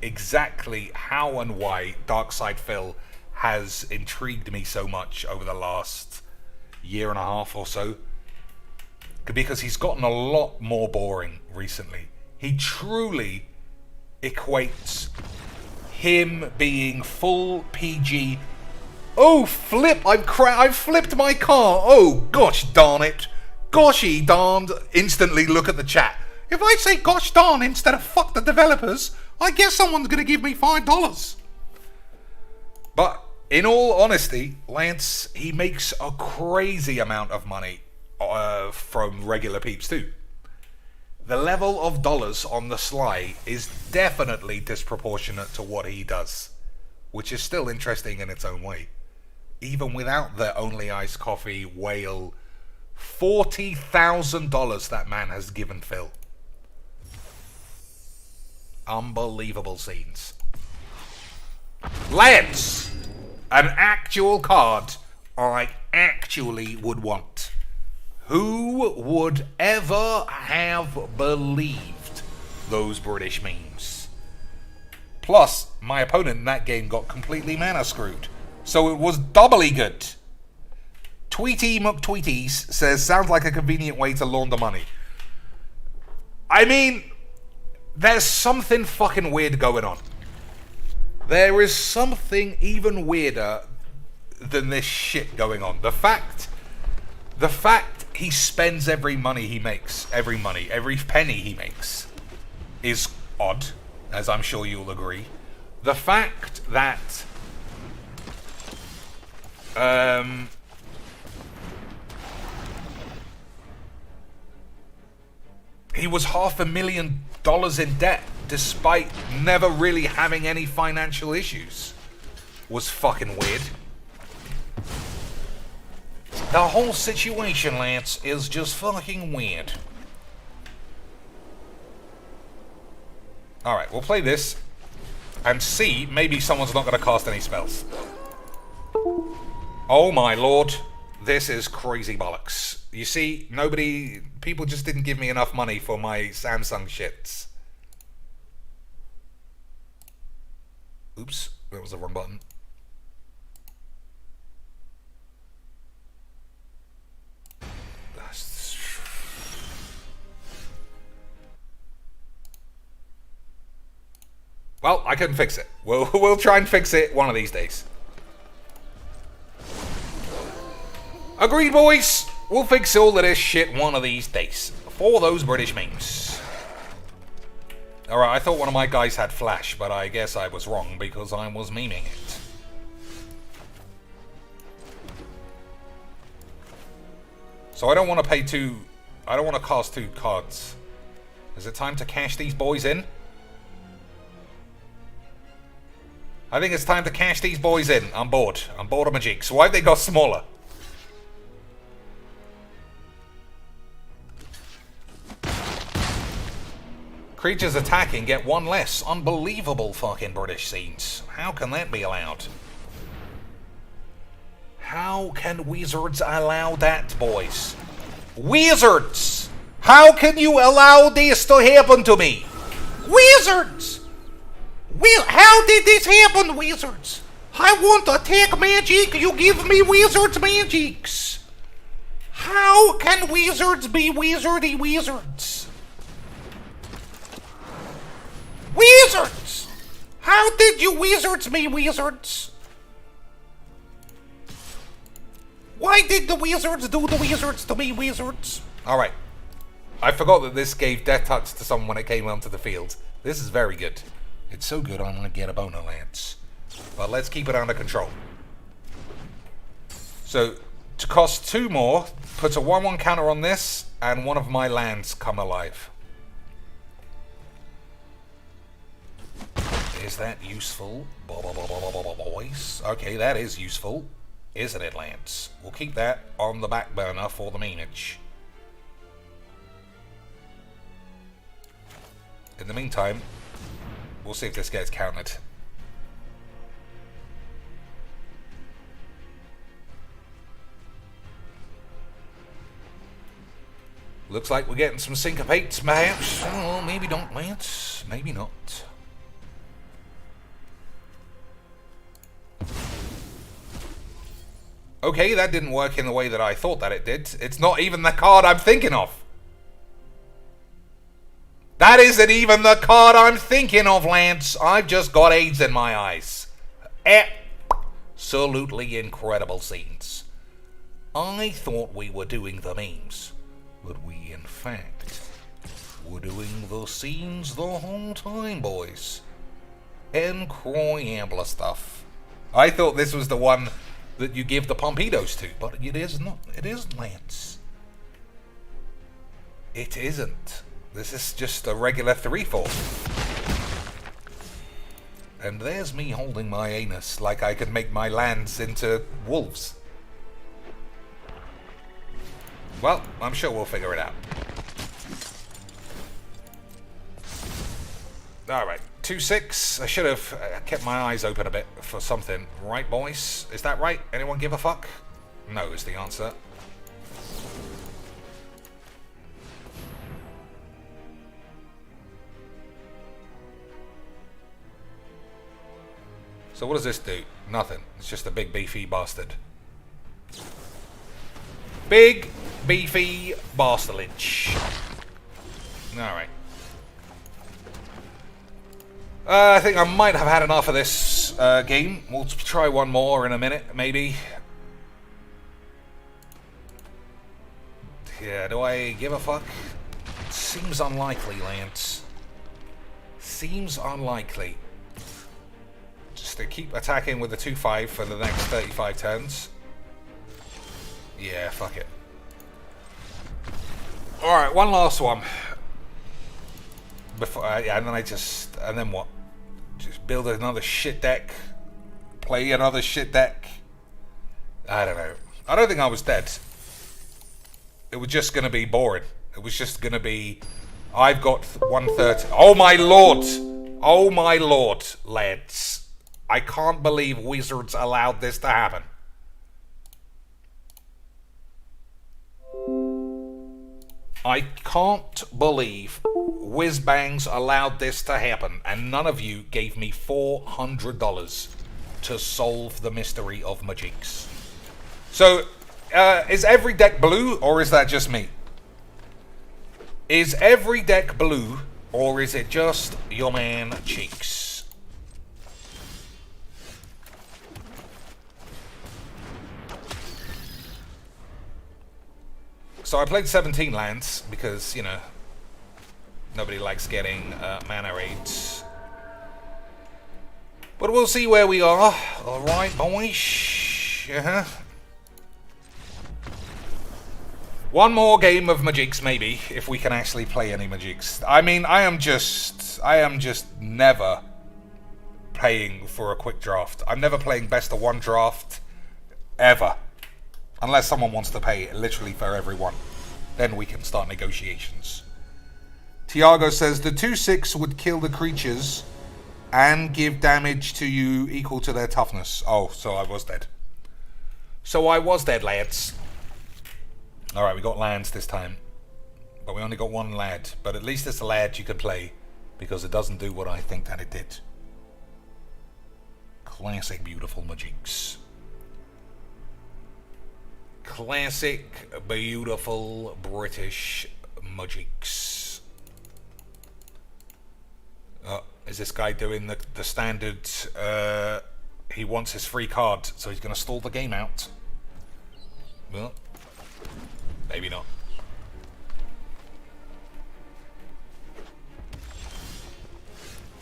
exactly how and why Darkside Phil has intrigued me so much over the last year and a half or so. Because he's gotten a lot more boring recently. He truly equates him being full PG. Oh, flip! I've flipped my car! Oh, gosh darn it! Goshy darned! Instantly look at the chat. If I say gosh darn instead of fuck the developers, I guess someone's gonna give me $5. But, in all honesty, Lance, he makes a crazy amount of money from regular peeps too. The level of dollars on the sly is definitely disproportionate to what he does, which is still interesting in its own way. Even without the Only Iced Coffee whale, $40,000 that man has given Phil. Unbelievable scenes. Lance! An actual card I actually would want. Who would ever have believed those British memes? Plus, my opponent in that game got completely mana screwed. So it was doubly good. Tweety McTweeties says, sounds like a convenient way to launder money. I mean, there's something fucking weird going on. There is something even weirder than this shit going on. The fact he spends every penny he makes is odd, as I'm sure you'll agree. The fact that he was $500,000 in debt despite never really having any financial issues was fucking weird. The whole situation, Lance, is just fucking weird. Alright, we'll play this and see, maybe someone's not going to cast any spells. Oh my lord, this is crazy bollocks. You see, people just didn't give me enough money for my Samsung shits. Oops, that was the wrong button. Well, I couldn't fix it. We'll try and fix it one of these days. Agreed, boys. We'll fix all of this shit one of these days. For those British memes. Alright, I thought one of my guys had Flash, but I guess I was wrong because I was memeing it. So I don't want to pay two... I don't want to cast 2 cards. Is it time to cash these boys in? I think it's time to cash these boys in. I'm bored. I'm bored of my jigs. Why have they got smaller? Creatures attacking get 1 less. Unbelievable fucking British scenes. How can that be allowed? How can wizards allow that, boys? Wizards! How can you allow this to happen to me? Wizards! How did this happen, wizards? I want attack magic, you give me wizards magics. How can wizards be wizardy wizards? Wizards! How did you wizards me wizards? Why did the wizards do the wizards to me wizards? Alright. I forgot that this gave death touch to someone when it came onto the field. This is very good. It's so good I'm gonna get a boner, lads. But let's keep it under control. So, to cost 2 more, put a 1/1 counter on this, and one of my lands come alive. Is that useful? Boys. Okay, that is useful. Isn't it, Lance? We'll keep that on the back burner for the memeage. In the meantime, we'll see if this gets counted. Looks like we're getting some syncopates, perhaps. Oh, maybe not, Lance. Maybe not. Okay, that didn't work in the way that I thought that it did. It's not even the card I'm thinking of. That isn't even the card I'm thinking of, Lance. I've just got AIDS in my eyes. Absolutely incredible scenes. I thought we were doing the memes, but we in fact were doing the scenes the whole time, boys. Incroyable stuff. I thought this was the one that you give the Pompidos to, but it is not. It isn't, Lance. It isn't. This is just a regular 3/4. And there's me holding my anus like I could make my lands into wolves. Well, I'm sure we'll figure it out. Alright, 2/6. I should have kept my eyes open a bit for something. Right, boys? Is that right? Anyone give a fuck? No is the answer. So what does this do? Nothing. It's just a big beefy bastard. Big beefy bastardage. Alright. I think I might have had enough of this game. We'll try one more in a minute, maybe. Yeah, do I give a fuck? Seems unlikely, Lance. Seems unlikely. Just to keep attacking with the 2/5 for the next 35 turns. Yeah, fuck it. Alright, one last one. Before, yeah, and then what? Just build another shit deck. Play another shit deck. I don't know. I don't think I was dead. It was just going to be boring. It was just going to be... I've got 130. Oh my lord! Oh my lord, lads. I can't believe Wizards allowed this to happen. I can't believe Whizbangs allowed this to happen, and none of you gave me $400 to solve the mystery of Magix. So, is every deck blue, or is that just me? Is every deck blue, or is it just your man Cheeks? So I played 17 lands because, you know, nobody likes getting mana raids. But we'll see where we are. Alright, boys. One more game of Magics, maybe, if we can actually play any Magics. I mean, I am just never paying for a quick draft. I'm never playing best of one draft, ever. Unless someone wants to pay literally for everyone. Then we can start negotiations. Tiago says, the 2/6 would kill the creatures and give damage to you equal to their toughness. Oh, so I was dead. So I was dead, lads. Alright, we got lands this time. But we only got one lad. But at least it's a lad you can play, because it doesn't do what I think that it did. Classic beautiful Magics. Classic beautiful British Magics. Is this guy doing the standard, he wants his free card, so he's going to stall the game out? Well, maybe not.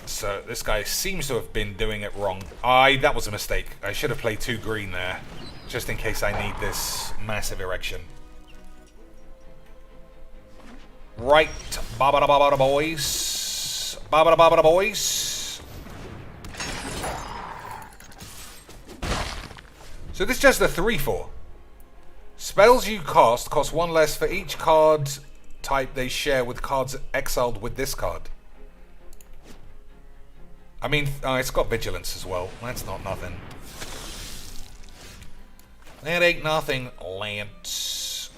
So this guy seems to have been doing it wrong. That was a mistake. I should have played 2 green there, just in case I need this massive erection. Right, ba-ba-da-ba-ba-da boys. Ba-ba-da-ba-ba-da boys. So this is just a 3/4. Spells you cast cost 1 less for each card type they share with cards exiled with this card. I mean, it's got vigilance as well. That's not nothing. That ain't nothing, Lance.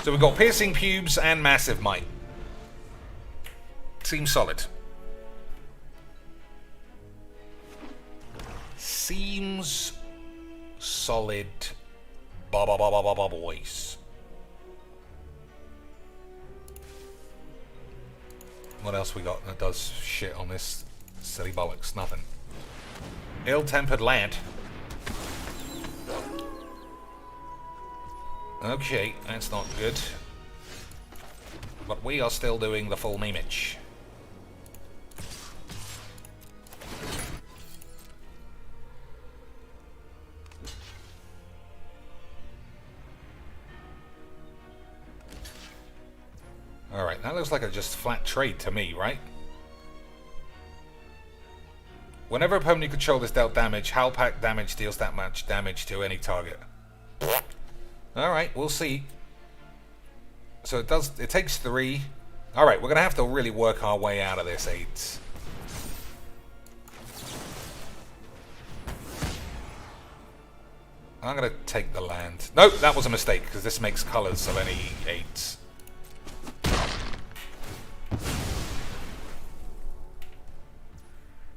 So we've got Piercing Pubes and Massive Might. Seems solid. Seems solid. Ba-ba-ba-ba-ba-ba boys. What else we got that does shit on this silly bollocks? Nothing. Ill-tempered lad. Okay, that's not good. But we are still doing the full damage. Alright, that looks like a just flat trade to me, right? Whenever opponent you control is dealt damage, Howl Pack damage deals that much damage to any target. Alright, we'll see. So it takes 3. Alright, we're going to have to really work our way out of this 8. I'm going to take the land. Nope, that was a mistake, because this makes colors of any 8s.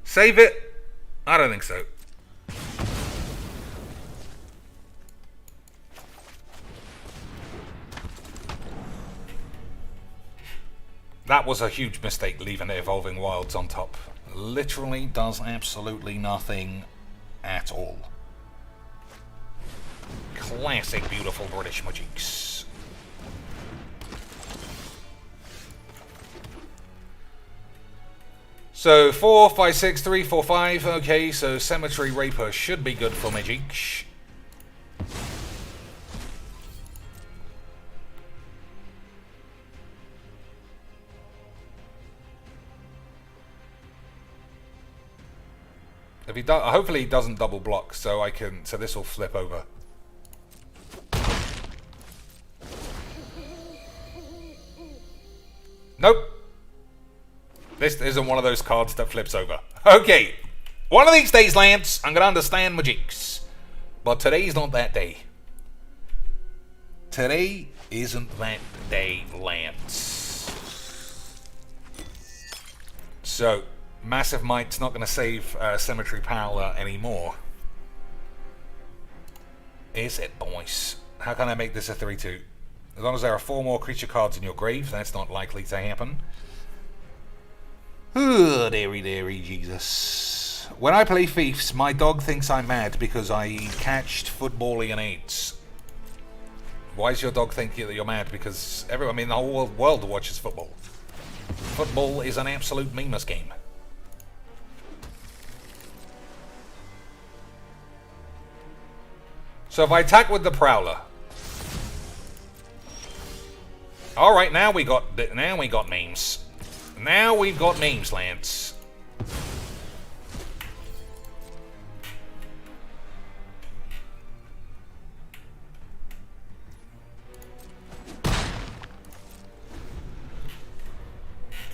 Save it? I don't think so. That was a huge mistake, leaving the Evolving Wilds on top. Literally does absolutely nothing at all. Classic beautiful British Magics. So 4, 5, 6, 3, 4, 5. Okay, so Cemetery Raper should be good for Magic. If he does, hopefully he doesn't double block, so I can. So this will flip over. Nope. This isn't one of those cards that flips over. Okay. One of these days, Lance, I'm going to understand Magics. But today's not that day. Today isn't that day, Lance. So, Massive Might's not going to save Cemetery Prowler anymore. Is it, boys? How can I make this a 3/2? As long as there are 4 more creature cards in your grave, that's not likely to happen. Oh, dearie, Jesus. When I play Thieves, my dog thinks I'm mad because I catched footballing AIDS. Why does your dog think that you're mad? Because everyone, I mean, the whole world watches football. Football is an absolute memus game. So if I attack with the Prowler. Alright, now we got memes. Now we've got memes, Lance.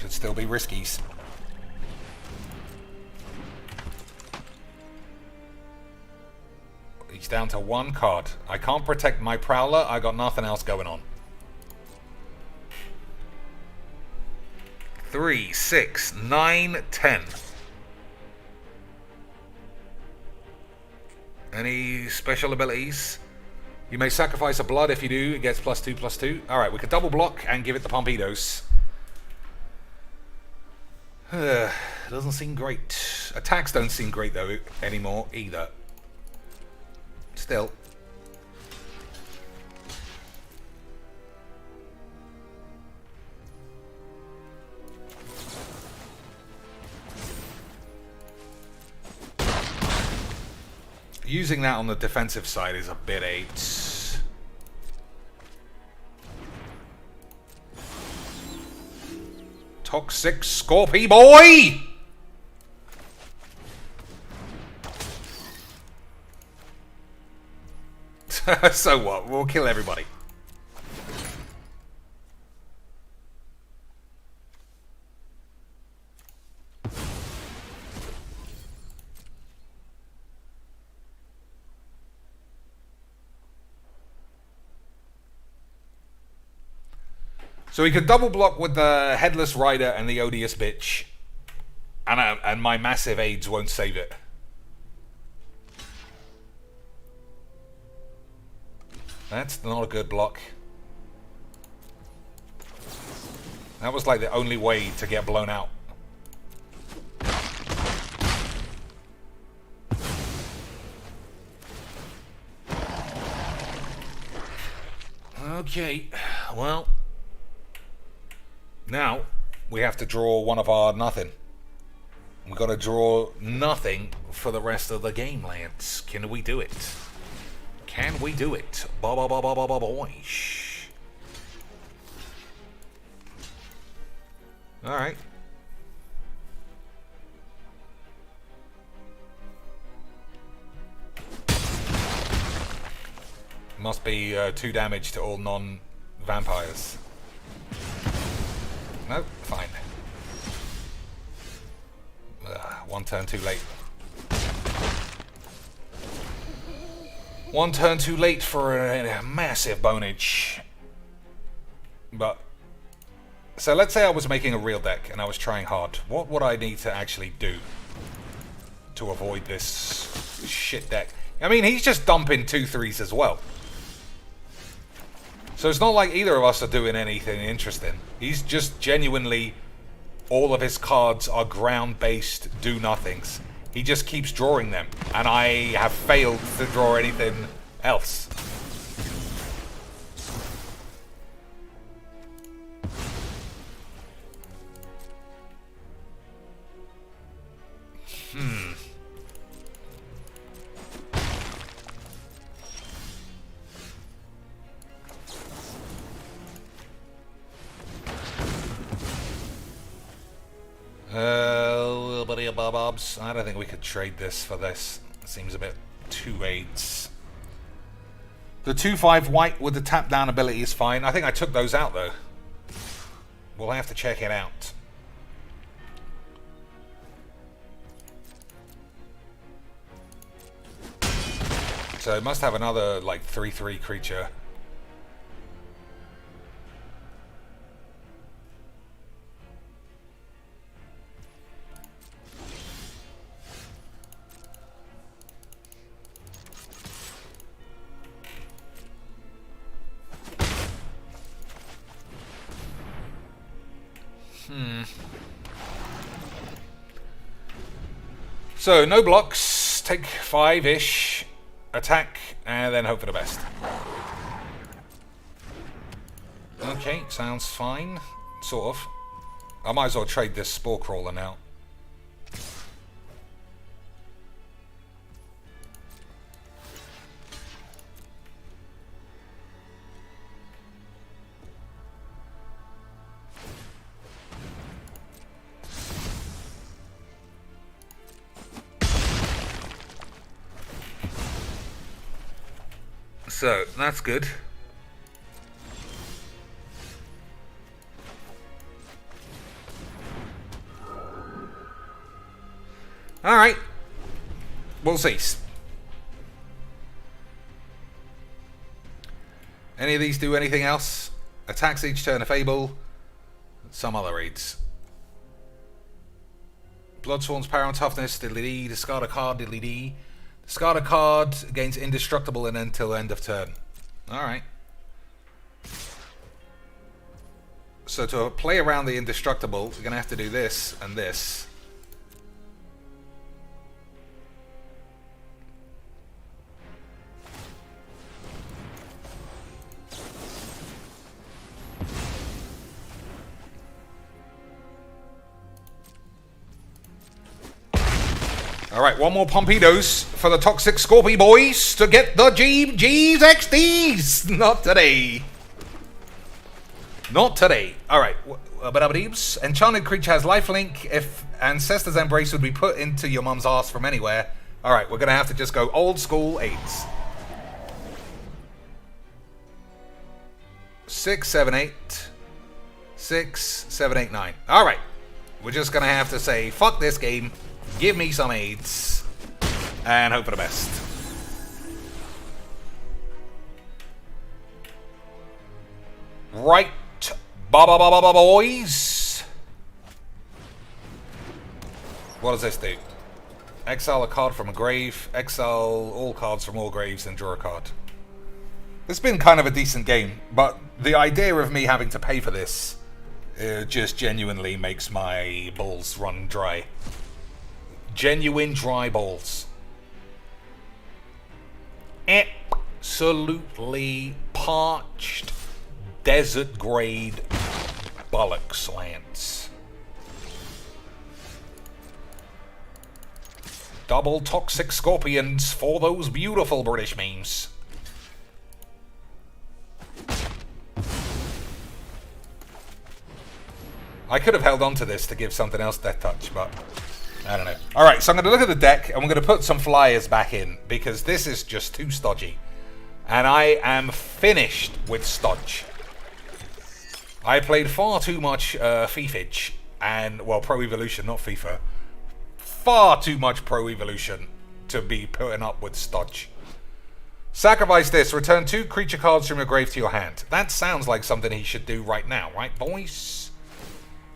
Could still be riskies. He's down to one card. I can't protect my Prowler. I got nothing else going on. 3, 6, 9, 10. Any special abilities? You may sacrifice a blood. If you do, it gets +2/+2. Alright, we could double block and give it the Pompidos. Doesn't seem great. Attacks don't seem great, though, anymore, either. Still. Using that on the defensive side is a bit AIDS. Toxic Scorpy boy! So what? We'll kill everybody. So we could double block with the Headless Rider and the Odious Bitch. And my massive AIDS won't save it. That's not a good block. That was like the only way to get blown out. Okay, well. Now, we have to draw one of our nothing. We've got to draw nothing for the rest of the game, Lance. Can we do it? Can we do it? Boish. Alright. Must be 2 damage to all non-vampires. No, fine. 1 turn too late. 1 turn too late for a massive bonage. But, so let's say I was making a real deck and I was trying hard. What would I need to actually do to avoid this shit deck? I mean, he's just dumping 2/3s as well. So it's not like either of us are doing anything interesting. He's just genuinely, all of his cards are ground-based do-nothings. He just keeps drawing them, and I have failed to draw anything else. I don't think we could trade this for this. It seems a bit too AIDS. The 2/5 white with the tap down ability is fine. I think I took those out though. We'll have to check it out. So it must have another like 3/3 creature. So, no blocks. Take 5-ish. Attack, and then hope for the best. Okay, sounds fine. Sort of. I might as well trade this Spore Crawler now. So, that's good. Alright. We'll see. Any of these do anything else? Attacks each turn if able. Some other raids. Bloodsworn's power and toughness, diddly-dee. Discard a card, diddly-dee. Discard a card, gains indestructible and until end of turn. Alright. So to play around the indestructible, you're going to have to do this and this. Alright, one more Pompidos for the Toxic Scorpy boys to get the G's XDs! Not today. Not today. Alright, enchanted creature has lifelink. If Ancestor's Embrace would be put into your mum's ass from anywhere. Alright, we're gonna have to just go old school 8s. 6, 7, 8. 6, 7, 8, 9. Alright, we're just gonna have to say, fuck this game. Give me some aids. And hope for the best. Right. Boys. What does this do? Exile a card from a grave. Exile all cards from all graves and draw a card. It's been kind of a decent game. But the idea of me having to pay for this just genuinely makes my balls run dry. Genuine dry balls. Absolutely parched, desert grade bollocks lands. Double toxic scorpions for those beautiful British memes. I could have held on to this to give something else Death Touch, but I don't know. Alright, so I'm going to look at the deck and we're going to put some flyers back in because this is just too stodgy. And I am finished with stodge. I played far too much FIFAge and, well, Pro Evolution, not FIFA. Far too much Pro Evolution to be putting up with stodge. Sacrifice this. Return 2 creature cards from your grave to your hand. That sounds like something he should do right now, right, boys?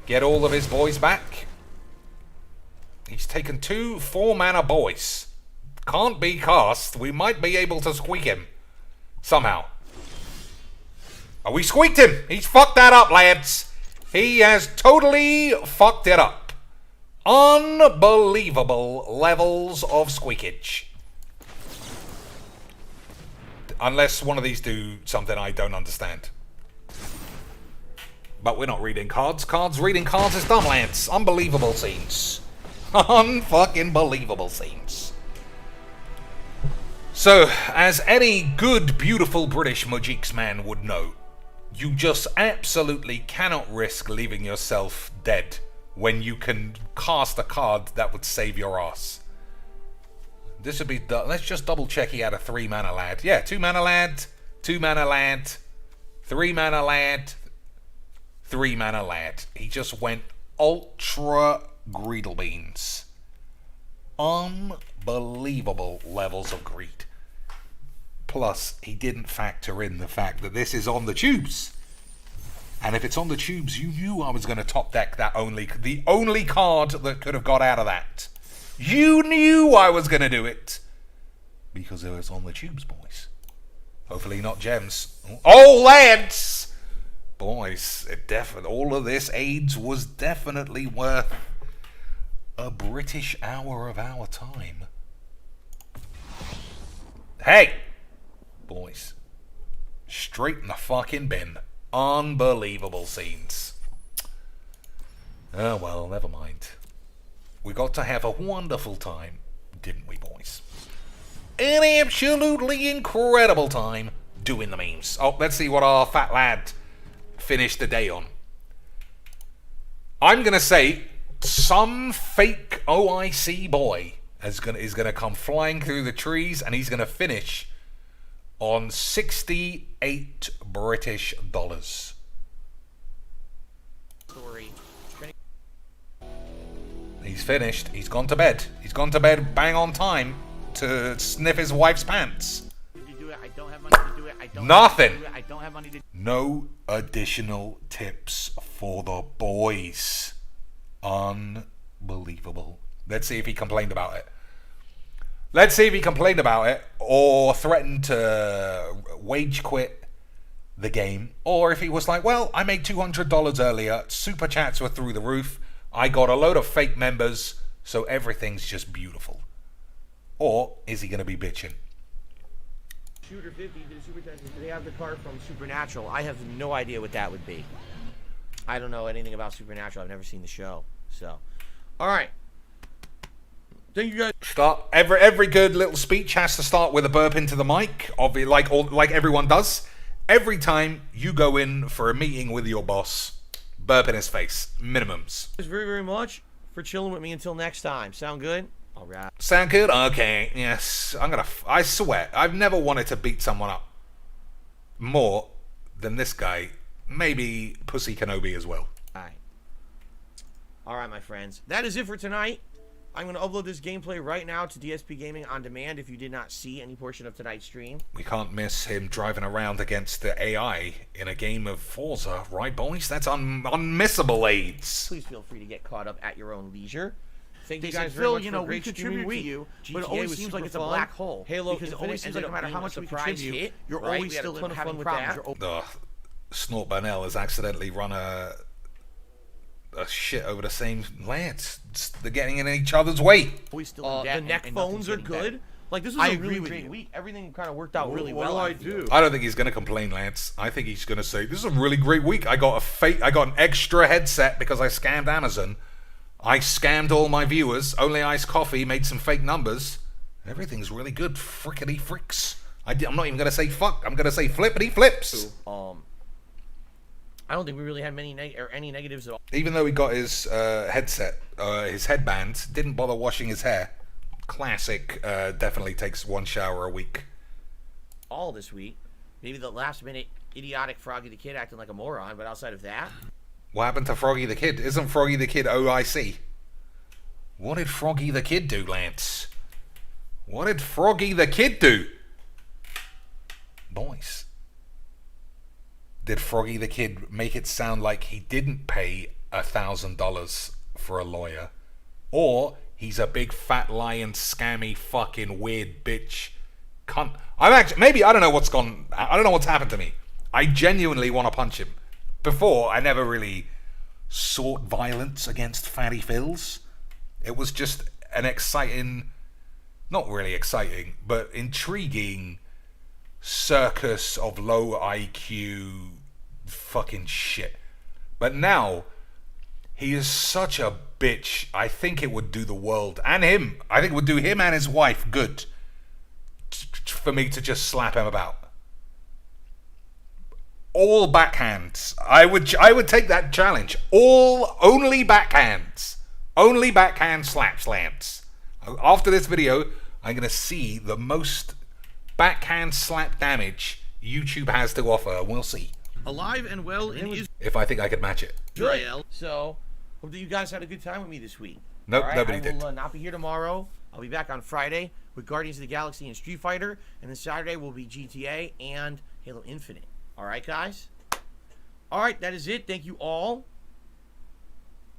Get all of his boys back. He's taken 2 4-mana boys. Can't be cast. We might be able to squeak him. Somehow. Oh, we squeaked him! He's fucked that up, lads! He has totally fucked it up. Unbelievable levels of squeakage. Unless one of these do something I don't understand. But we're not reading cards. Reading cards is dumb, lads. Unbelievable scenes. Unfucking believable scenes. So, as any good, beautiful British Mojiks man would know, you just absolutely cannot risk leaving yourself dead when you can cast a card that would save your ass. This would be... Let's just double check he had a 3-mana lad. Yeah, 2-mana lad, 2-mana lad, 3-mana lad, 3-mana lad. He just went ultra greedlebeans. Unbelievable levels of greed. Plus, he didn't factor in the fact that this is on the tubes. And if it's on the tubes, you knew I was going to top deck the only card that could have got out of that. You knew I was going to do it. Because it was on the tubes, boys. Hopefully not gems. Oh, lads! Boys, all of this AIDS was definitely worth a British hour of our time. Hey! Boys. Straight in the fucking bin. Unbelievable scenes. Oh well, never mind. We got to have a wonderful time, didn't we, boys? An absolutely incredible time doing the memes. Oh, let's see what our fat lad finished the day on. I'm gonna say some fake OIC boy is gonna come flying through the trees, and he's gonna finish on $68 British dollars. Story. He's finished. He's gone to bed. He's gone to bed bang on time to sniff his wife's pants. To do it. I don't have money to do it. I don't Nothing. Have money to do it. I don't have money to. No additional tips for the boys. Unbelievable. Let's see if he complained about it. Let's see if he complained about it or threatened to wage quit the game, or if he was like, well, I made $200 earlier, super chats were through the roof, I got a load of fake members, so everything's just beautiful. Or is he going to be bitching? Shooter 50 did a super chat. They have the card from Supernatural. I have no idea what that would be. I don't know anything about Supernatural. I've never seen the show. So, all right. Thank you guys. Start every good little speech has to start with a burp into the mic, like everyone does. Every time you go in for a meeting with your boss, burp in his face. Minimums. Thanks very, very much for chilling with me until next time. Sound good? All right. Sound good? Okay. Yes. I swear, I've never wanted to beat someone up more than this guy. Maybe Pussy Kenobi as well. All right, my friends. That is it for tonight. I'm going to upload this gameplay right now to DSP Gaming On Demand if you did not see any portion of tonight's stream. We can't miss him driving around against the AI in a game of Forza, right, boys? That's unmissable AIDS. Please feel free to get caught up at your own leisure. Thank you They guys said, very Phil, much you for know, a we great contribute streaming to week. you, GTA but it always was seems like super it's a fun. black hole. Halo because it Infinite always seems ended like no up matter how being much a we surprise contribute, hit, you're right? always We had a still ton of having fun with problems. that. You're Snort Burnell has accidentally run a shit over the same lance. They're getting in each other's way. always still in debt The and- neck and phones nothing's are getting good. better. Like, this was I a agree really with great you. week. Everything kind of worked out really What well. do I I feel. do? I don't think he's going to complain, Lance. I think he's going to say, this is a really great week. I got an extra headset because I scammed Amazon. I scammed all my viewers. Only Iced Coffee made some fake numbers. Everything's really good. Frickety fricks. I'm not even going to say fuck. I'm going to say flippity flips. I don't think we really had any negatives at all. Even though he got his headset, his headband, didn't bother washing his hair. Classic, definitely takes one shower a week. All this week. Maybe the last minute idiotic Froggy the Kid acting like a moron, but outside of that, What happened to Froggy the Kid? Isn't Froggy the Kid OIC? What did Froggy the Kid do, Lance? What did Froggy the Kid do? Boys. Did Froggy the Kid make it sound like he didn't pay $1,000 for a lawyer? Or he's a big fat lying scammy fucking weird bitch cunt? I don't know what's happened to me. I genuinely want to punch him. Before, I never really sought violence against Fatty Phils. It was just an exciting, not really exciting, but intriguing circus of low IQ fucking shit. But now, he is such a bitch. I think it would do the world and him. I think it would do him and his wife good for me to just slap him about. All backhands. I would take that challenge. Only backhands. Only backhand slaps, Lance. After this video, I'm gonna see the most backhand slap damage YouTube has to offer. We'll see Alive and well in if I think I could match it. Israel. so hope that you guys had a good time with me this week. Nope, All right? nobody I did. will not be here tomorrow. I'll be back on Friday with Guardians of the Galaxy and Street Fighter, and then Saturday will be GTA and Halo Infinite. All right, guys? All right, that is it. Thank you all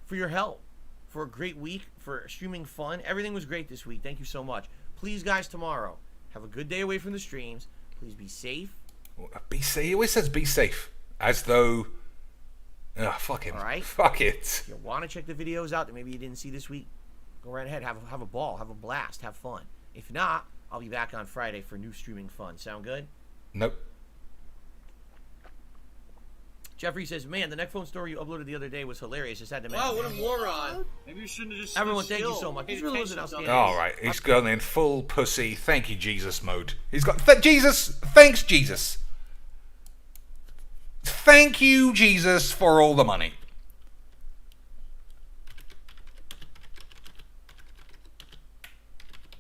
for your help, for a great week, for streaming fun. Everything was great this week. Thank you so much. Please, guys, tomorrow, have a good day away from the streams. Please be safe. Be safe. He always says be safe, as though. Fuck him. All right. Fuck it. If you want to check the videos out that maybe you didn't see this week, Go right ahead. Have a ball. Have a blast. Have fun. If not, I'll be back on Friday for new streaming fun. Sound good? Nope. Jeffrey says, man, the neck phone story you uploaded the other day was hilarious. Just had to mention. Wow, what a moron. Maybe you shouldn't have just Everyone, thank you so much. He's really losing outstanding. All right, he's gone in full pussy. Thank you, Jesus mode. He's got Jesus. Thanks, Jesus. Thank you, Jesus, for all the money.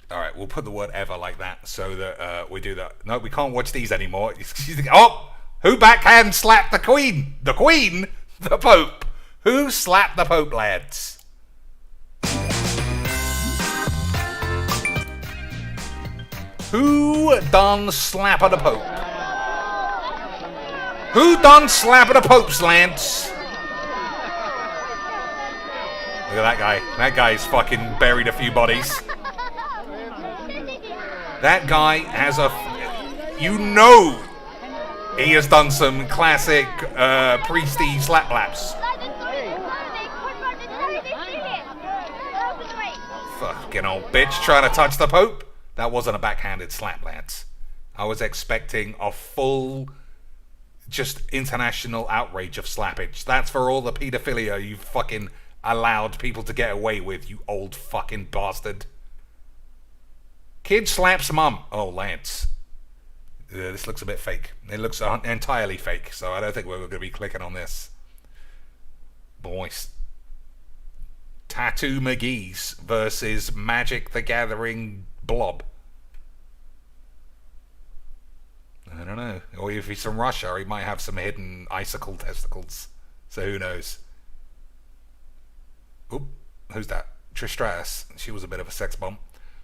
All right, we'll put the word ever like that so that we do that. No, we can't watch these anymore. Oh, who backhand slapped the Queen? The Queen? The Pope. Who slapped the Pope, lads? Who done slap of the Pope? Who done slap of the Pope's, Lance? Look at that guy. That guy's fucking buried a few bodies. That guy has a... You know he has done some classic priesty slap-laps. Fucking old bitch trying to touch the Pope. That wasn't a backhanded slap, lads. I was expecting a full, just international outrage of slappage. That's for all the pedophilia you fucking allowed people to get away with, you old fucking bastard. Kid slaps mum. Oh, Lance. This looks a bit fake. It looks entirely fake, so I don't think we're going to be clicking on this. Boys. Tattoo McGee's versus Magic the Gathering Blob. I don't know. Or if he's from Russia, he might have some hidden icicle testicles. So who knows? Oop. Who's that? Trish Stratus. She was a bit of a sex bomb.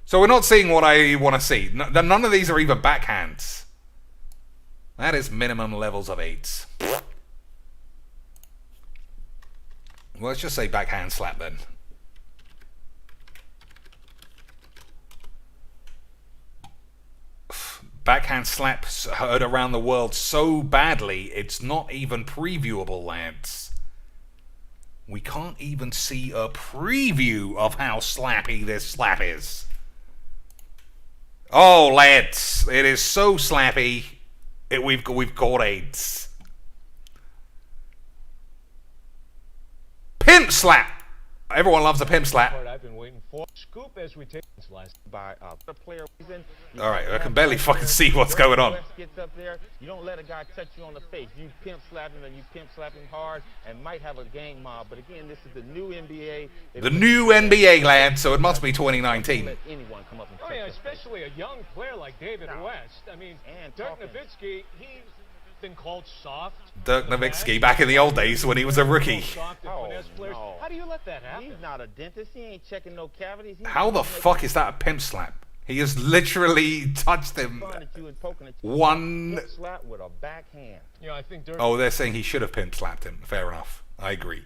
So we're not seeing what I want to see. None of these are even backhands. That is minimum levels of AIDS. Well, let's just say backhand slap then. Backhand slaps heard around the world so badly, it's not even previewable, lads. We can't even see a preview of how slappy this slap is. Oh, lads, it is so slappy, we've caught AIDS. Pimp slap! Everyone loves a pimp slap. I've been waiting for. Scoop as we take this last by a player. Alright, I can barely fucking see what's going on. Gets up there, you don't let a guy touch you on the face. You pimp slap him and you pimp slap him hard and might have a gang mob. But again, this is the new NBA. The new NBA, lad, so it must be 2019. Let anyone come up and Oh yeah, especially a young player like David West. I mean, Dirk Nowitzki, he's been called soft. Dirk Nowitzki back in the old days when he was a rookie. Oh, no. How do you let that happen? He's not a dentist. He ain't checking no cavities. How the fuck is that a pimp slap? He has literally touched him one... Pimp slap with a backhand. Yeah, I think Dirk. Oh, they're saying he should have pimp slapped him. Fair enough. I agree.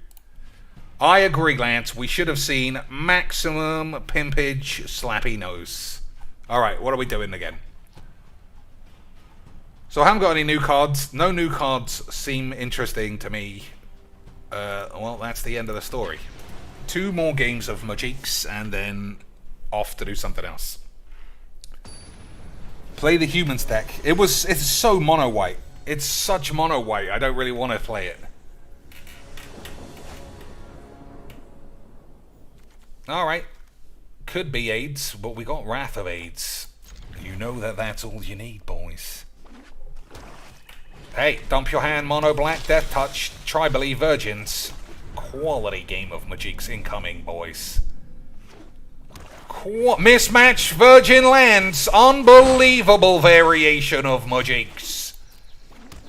I agree, Lance. We should have seen maximum pimpage slappy nose. Alright, what are we doing again? So I haven't got any new cards. No new cards seem interesting to me. Well, that's the end of the story. 2 more games of Magics and then off to do something else. Play the Humans deck. It's so mono white. It's such mono white. I don't really want to play it. Alright. Could be AIDS, but we got Wrath of AIDS. You know that that's all you need, boys. Hey, dump your hand, mono black, death touch, tribally virgins. Quality game of Magics incoming, boys. Mismatch virgin lands, unbelievable variation of Magics.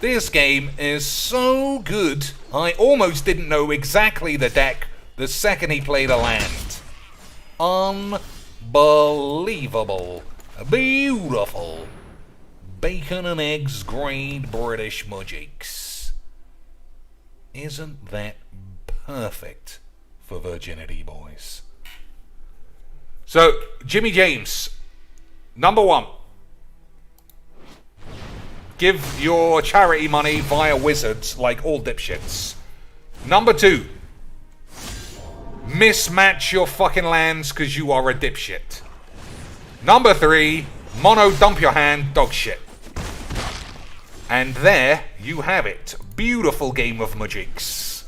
This game is so good, I almost didn't know exactly the deck the second he played a land. Unbelievable. Beautiful. Bacon and eggs grade British Magics. Isn't that perfect for virginity, boys? So, Jimmy James, number 1. Give your charity money via wizards like all dipshits. Number 2. mismatch your fucking lands because you are a dipshit. Number 3, mono dump your hand, dog shit. And there you have it. Beautiful game of Majiks.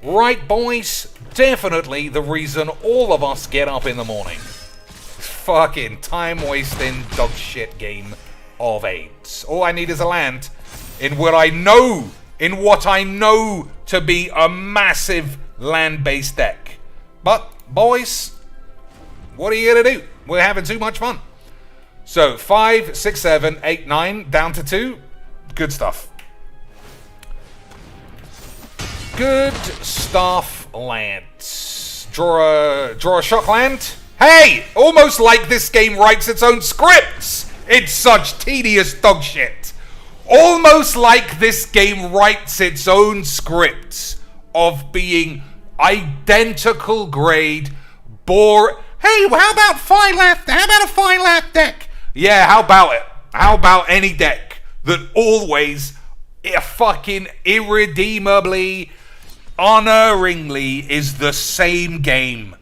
Right, boys? Definitely the reason all of us get up in the morning. Fucking time-wasting dog shit game of AIDS. All I need is a land in what I know to be a massive land-based deck. But, boys, what are you gonna do? We're having too much fun. So, 5, 6, 7, 8, 9, down to 2. Good stuff. Good stuff, lads. Draw a shock land. Hey! Almost like this game writes its own scripts. It's such tedious dog shit. Almost like this game writes its own scripts of being identical grade bore. Hey, how about how about a Flange deck? Yeah, how about it? How about any deck that always fucking irredeemably, honoringly is the same game?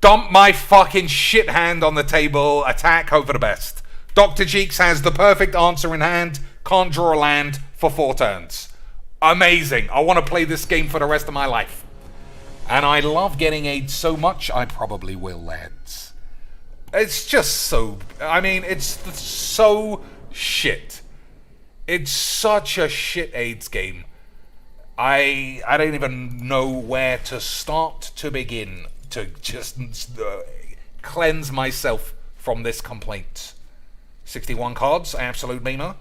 Dump my fucking shit hand on the table, attack, hope for the best. Dr. Cheeks has the perfect answer in hand, can't draw a land for 4 turns. Amazing. I want to play this game for the rest of my life. And I love getting AIDS so much, I probably will, lads. It's just so... I mean, it's so shit. It's such a shit AIDS game. I don't even know where to start to begin to just cleanse myself from this complaint. 61 cards, absolute memer.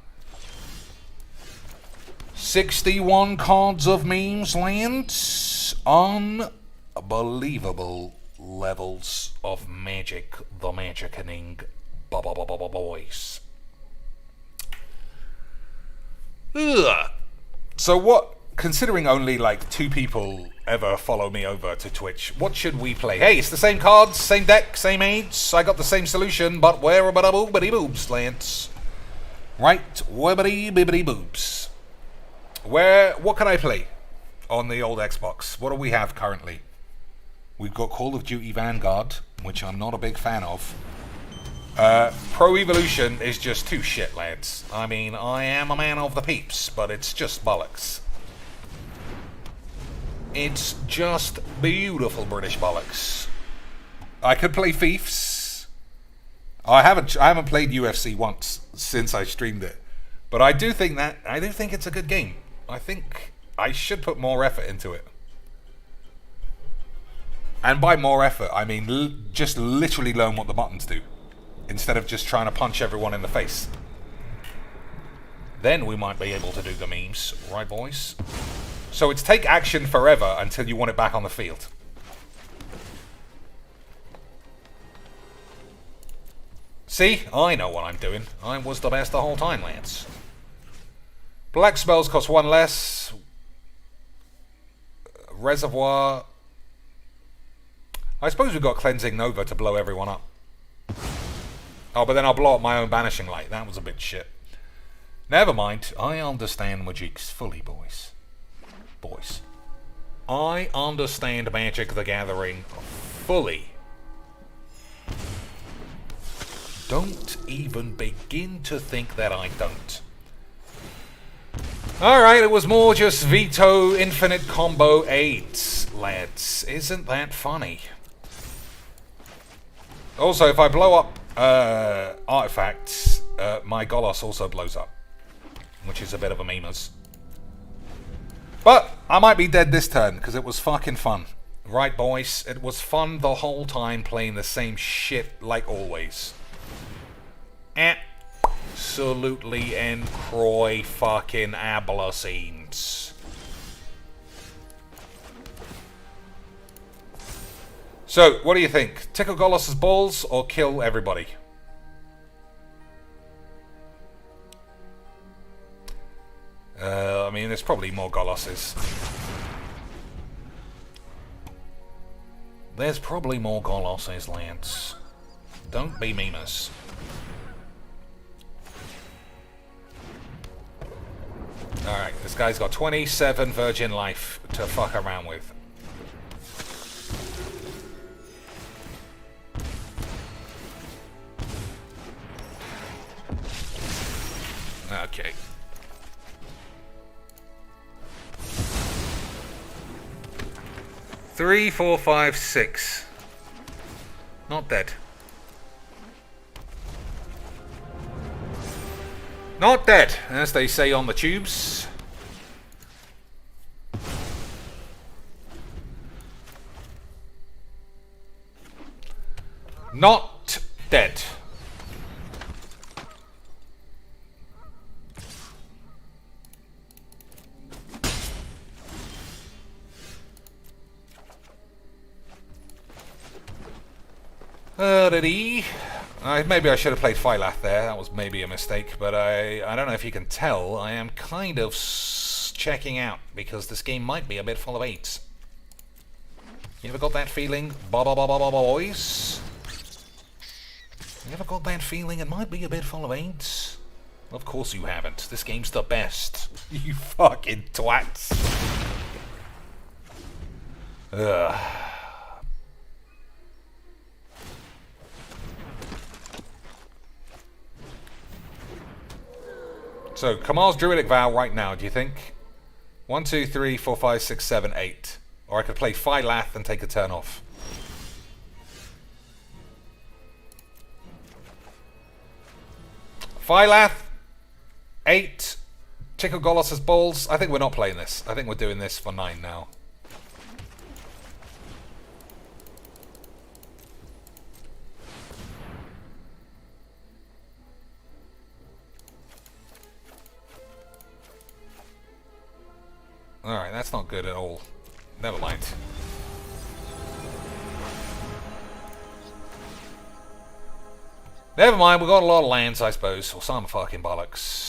61 cards of memes, lands. Unbelievable levels of magic. The Magickening boys. Ugh. So what, considering only like 2 people ever follow me over to Twitch, what should we play? Hey, it's the same cards, same deck, same aids. I got the same solution, but where boobity boobs, Lance? Right, wibbity bibbity boobs. What can I play on the old Xbox? What do we have currently? We've got Call of Duty Vanguard, which I'm not a big fan of. Pro Evolution is just too shit, lads. I mean, I am a man of the peeps, but it's just bollocks. It's just beautiful British bollocks. I could play Fiefs. I haven't played UFC once since I streamed it, but I do think it's a good game. I think I should put more effort into it. And by more effort, I mean just literally learn what the buttons do, instead of just trying to punch everyone in the face. Then we might be able to do the memes, right, boys? So it's take action forever until you want it back on the field. See? I know what I'm doing. I was the best the whole time, Lance. Black spells cost 1 less. Reservoir. I suppose we've got Cleansing Nova to blow everyone up. Oh, but then I'll blow up my own Banishing Light. That was a bit shit. Never mind. I understand Majiks fully, boys. I understand Magic the Gathering fully. Don't even begin to think that I don't. Alright, it was more just veto infinite combo 8, lads. Isn't that funny? Also, if I blow up artifacts, my Golos also blows up, which is a bit of a memers. But I might be dead this turn, because it was fucking fun. Right, boys? It was fun the whole time playing the same shit like always. Absolutely and Croy fucking Ablacines. So, what do you think? Tickle Golos' balls or kill everybody? I mean, there's probably more Golosses. There's probably more Golosses, Lance. Don't be memers. Alright, this guy's got 27 virgin life to fuck around with. 3, 4, 5, 6. Not dead. Not dead, as they say on the tubes. Not dead. Maybe I should have played Phylath there. That was maybe a mistake, but I don't know if you can tell. I am kind of checking out because this game might be a bit full of 8s. You ever got that feeling, boys? You ever got that feeling it might be a bit full of 8s? Of course you haven't. This game's the best. You fucking twats. Ugh. So, Kamal's Druidic Vow right now, do you think? 1, 2, 3, 4, 5, 6, 7, 8. Or I could play Phylath and take a turn off. Phylath, 8. Tickle Golos's Balls. I think we're not playing this. I think we're doing this for 9 now. Alright, that's not good at all. Never mind. Never mind, we've got a lot of lands, I suppose. Or some fucking bollocks.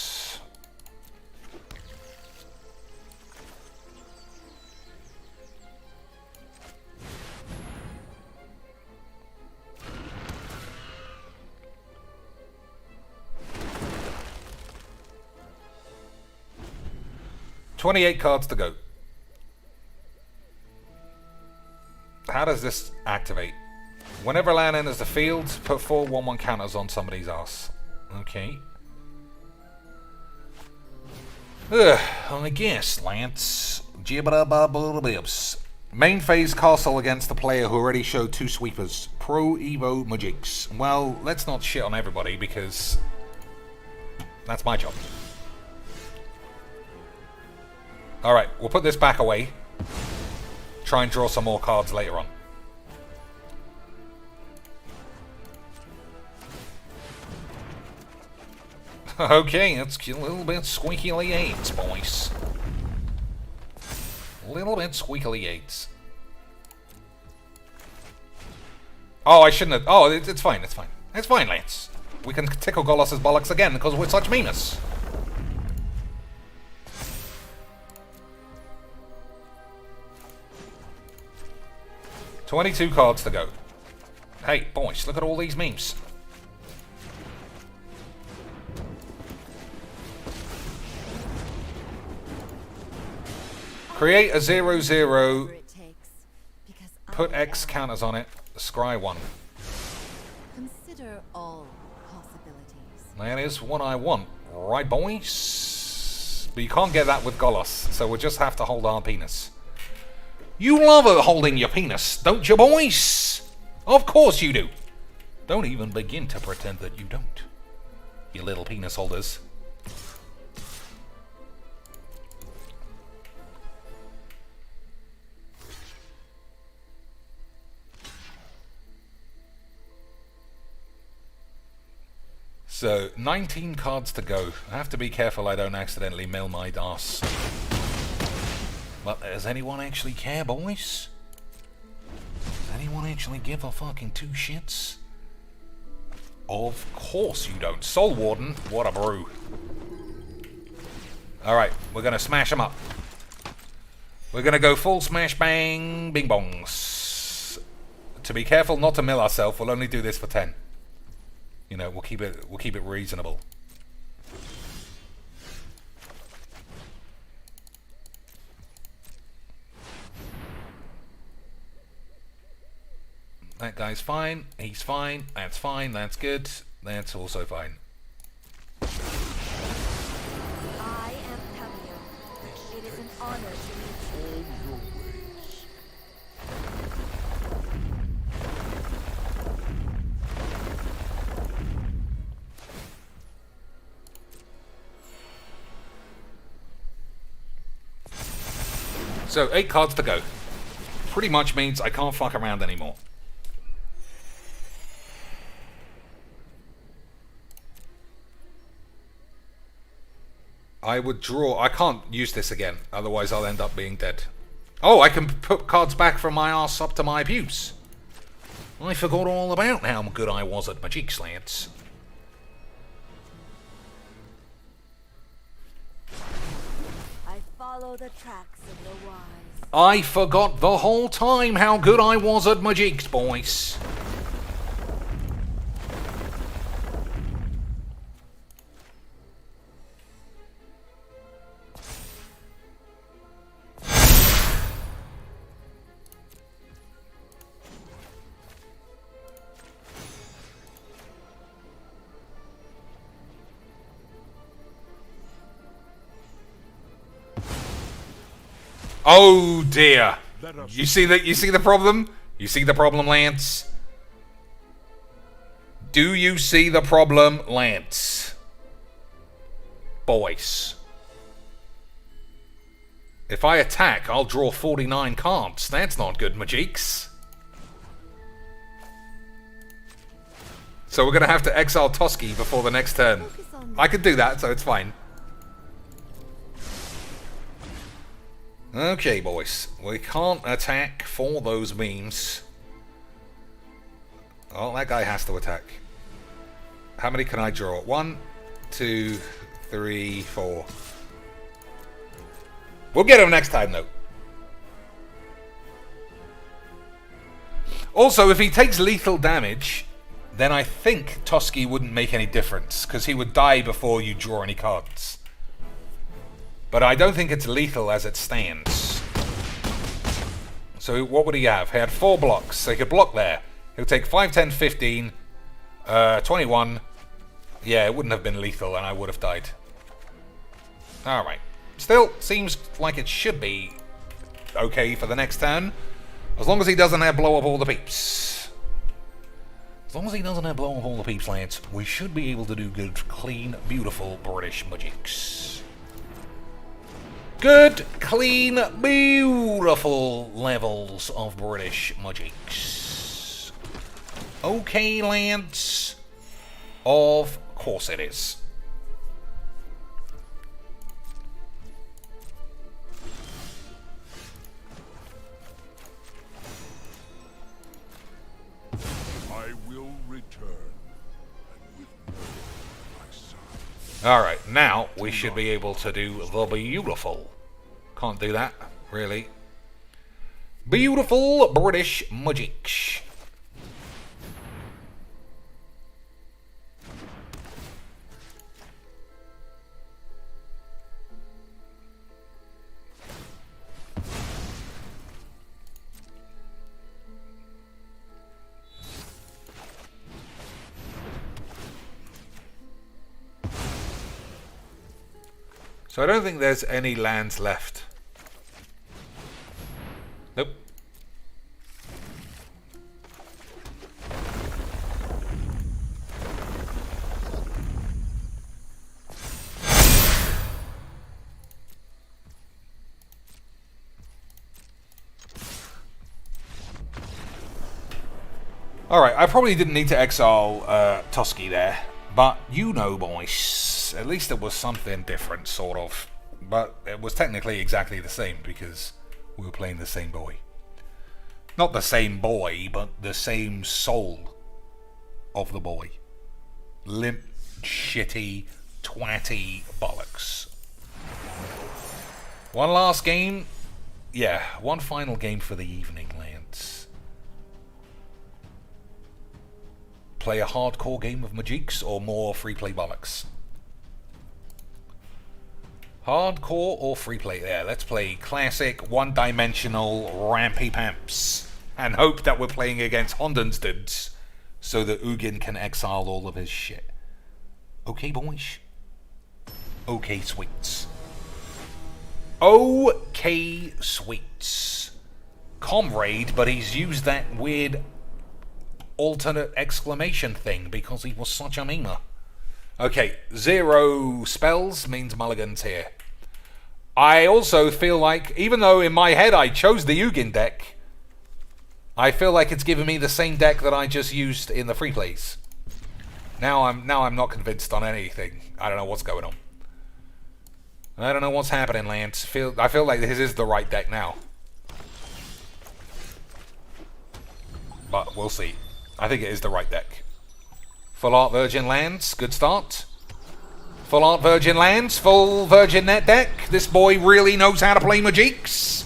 $28 cards to go. How does this activate? Whenever land enters the field, put 4 1/1 counters on somebody's ass. Okay. I guess, Lance. Jibba-da-ba-ba-da-bibs. Main phase castle against the player who already showed 2 sweepers. Pro Evo Magics. Well, let's not shit on everybody because that's my job. Alright, we'll put this back away. Try and draw some more cards later on. Okay, it's a little bit squeakily 8s, boys. A little bit squeakily 8s. Oh, I shouldn't have... Oh, it's fine, it's fine. It's fine, Lance. We can tickle Golos's bollocks again because we're such meaners. $22 cards to go. Hey, boys, look at all these memes. Create a 0/0. Put X counters on it. Scry 1. Consider all possibilities. That is what I want. Right, boys? But you can't get that with Golos, so we'll just have to hold our penis. You love it holding your penis, don't you, boys? Of course you do. Don't even begin to pretend that you don't. You little penis holders. So, 19 cards to go. I have to be careful I don't accidentally mill my arse. But does anyone actually care, boys? Does anyone actually give a fucking 2 shits? Of course you don't. Soul Warden, what a brew. Alright, we're gonna smash them up. We're gonna go full smash bang bing bongs. To be careful not to mill ourselves, we'll only do this for 10. You know, we'll keep it reasonable. That guy's fine. He's fine. That's fine. That's good. That's also fine. I am Cameo. It is an honor to meet you. So 8 cards to go. Pretty much means I can't fuck around anymore. I would draw. I can't use this again, otherwise I'll end up being dead. Oh, I can put cards back from my ass up to my abuse. I forgot all about how good I was at Magic Slants. I follow the tracks of the wise. I forgot the whole time how good I was at Magics, boys. Oh dear. You see that? You see the problem? You see the problem, Lance? Do you see the problem, Lance? Boys. If I attack, I'll draw 49 cards. That's not good, Magiques. So we're going to have to exile Toski before the next turn. I could do that, so it's fine. Okay, boys. We can't attack for those memes. Oh, that guy has to attack. How many can I draw? 1, 2, 3, 4. We'll get him next time, though. Also, if he takes lethal damage, then I think Toski wouldn't make any difference, because he would die before you draw any cards. But I don't think it's lethal as it stands. So what would he have? He had 4 blocks, so he could block there. He'll take 5, 10, 15, 21. Yeah, it wouldn't have been lethal and I would have died. Alright. Still, seems like it should be okay for the next turn. As long as he doesn't have blow up all the peeps. As long as he doesn't have blow up all the peeps, Lance, we should be able to do good, clean, beautiful British Magics. Good, clean, beautiful levels of British Magics. Okay, Lance. Of course it is. I will return, and with no my side. Alright, now we should be able to do the beautiful. Can't do that, really. Beautiful British Magics. So I don't think there's any lands left. Nope. Alright, I probably didn't need to exile Toski there, but you know, boys, at least it was something different, sort of. But it was technically exactly the same, because we were playing the same boy. Not the same boy, but the same soul of the boy. Limp, shitty, twatty bollocks. One last game. Yeah, one final game for the evening, Lance. Play a hardcore game of Magics or more free play bollocks? Hardcore or free play? Yeah, let's play classic, one-dimensional, rampy pamps. And hope that we're playing against Hondon's dudes, so that Ugin can exile all of his shit. Okay, boys? Okay, sweets. Okay, sweets. Comrade, but he's used that weird alternate exclamation thing because he was such a memer. Okay, 0 spells means Mulligan's here. I also feel like, even though in my head I chose the Ugin deck, I feel like it's giving me the same deck that I just used in the free plays. Now I'm not convinced on anything. I don't know what's going on. I don't know what's happening, Lance. I feel like this is the right deck now. But we'll see. I think it is the right deck. Full Art Virgin lands, good start. Full Art Virgin lands, full Virgin net deck. This boy really knows how to play Magiques.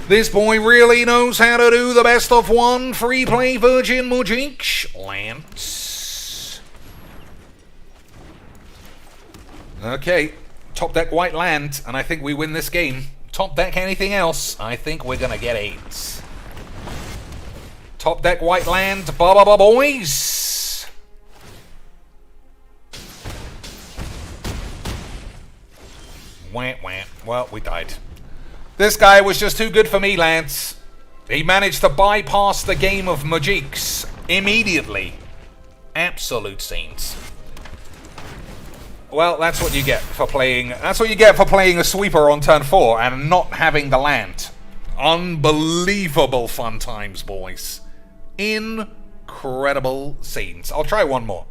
This boy really knows how to do the best of one free play Virgin Magiques. Lance. Okay, top deck white land, and I think we win this game. Top deck anything else, I think we're gonna get 8. Top deck white land, ba-ba-ba boys. Wah, wah. Well, we died. This guy was just too good for me, Lance. He managed to bypass the game of Magiques immediately. Absolute scenes. Well, that's what you get for playing. That's what you get for playing a sweeper on turn 4 and not having the land. Unbelievable fun times, boys. Incredible scenes. I'll try one more.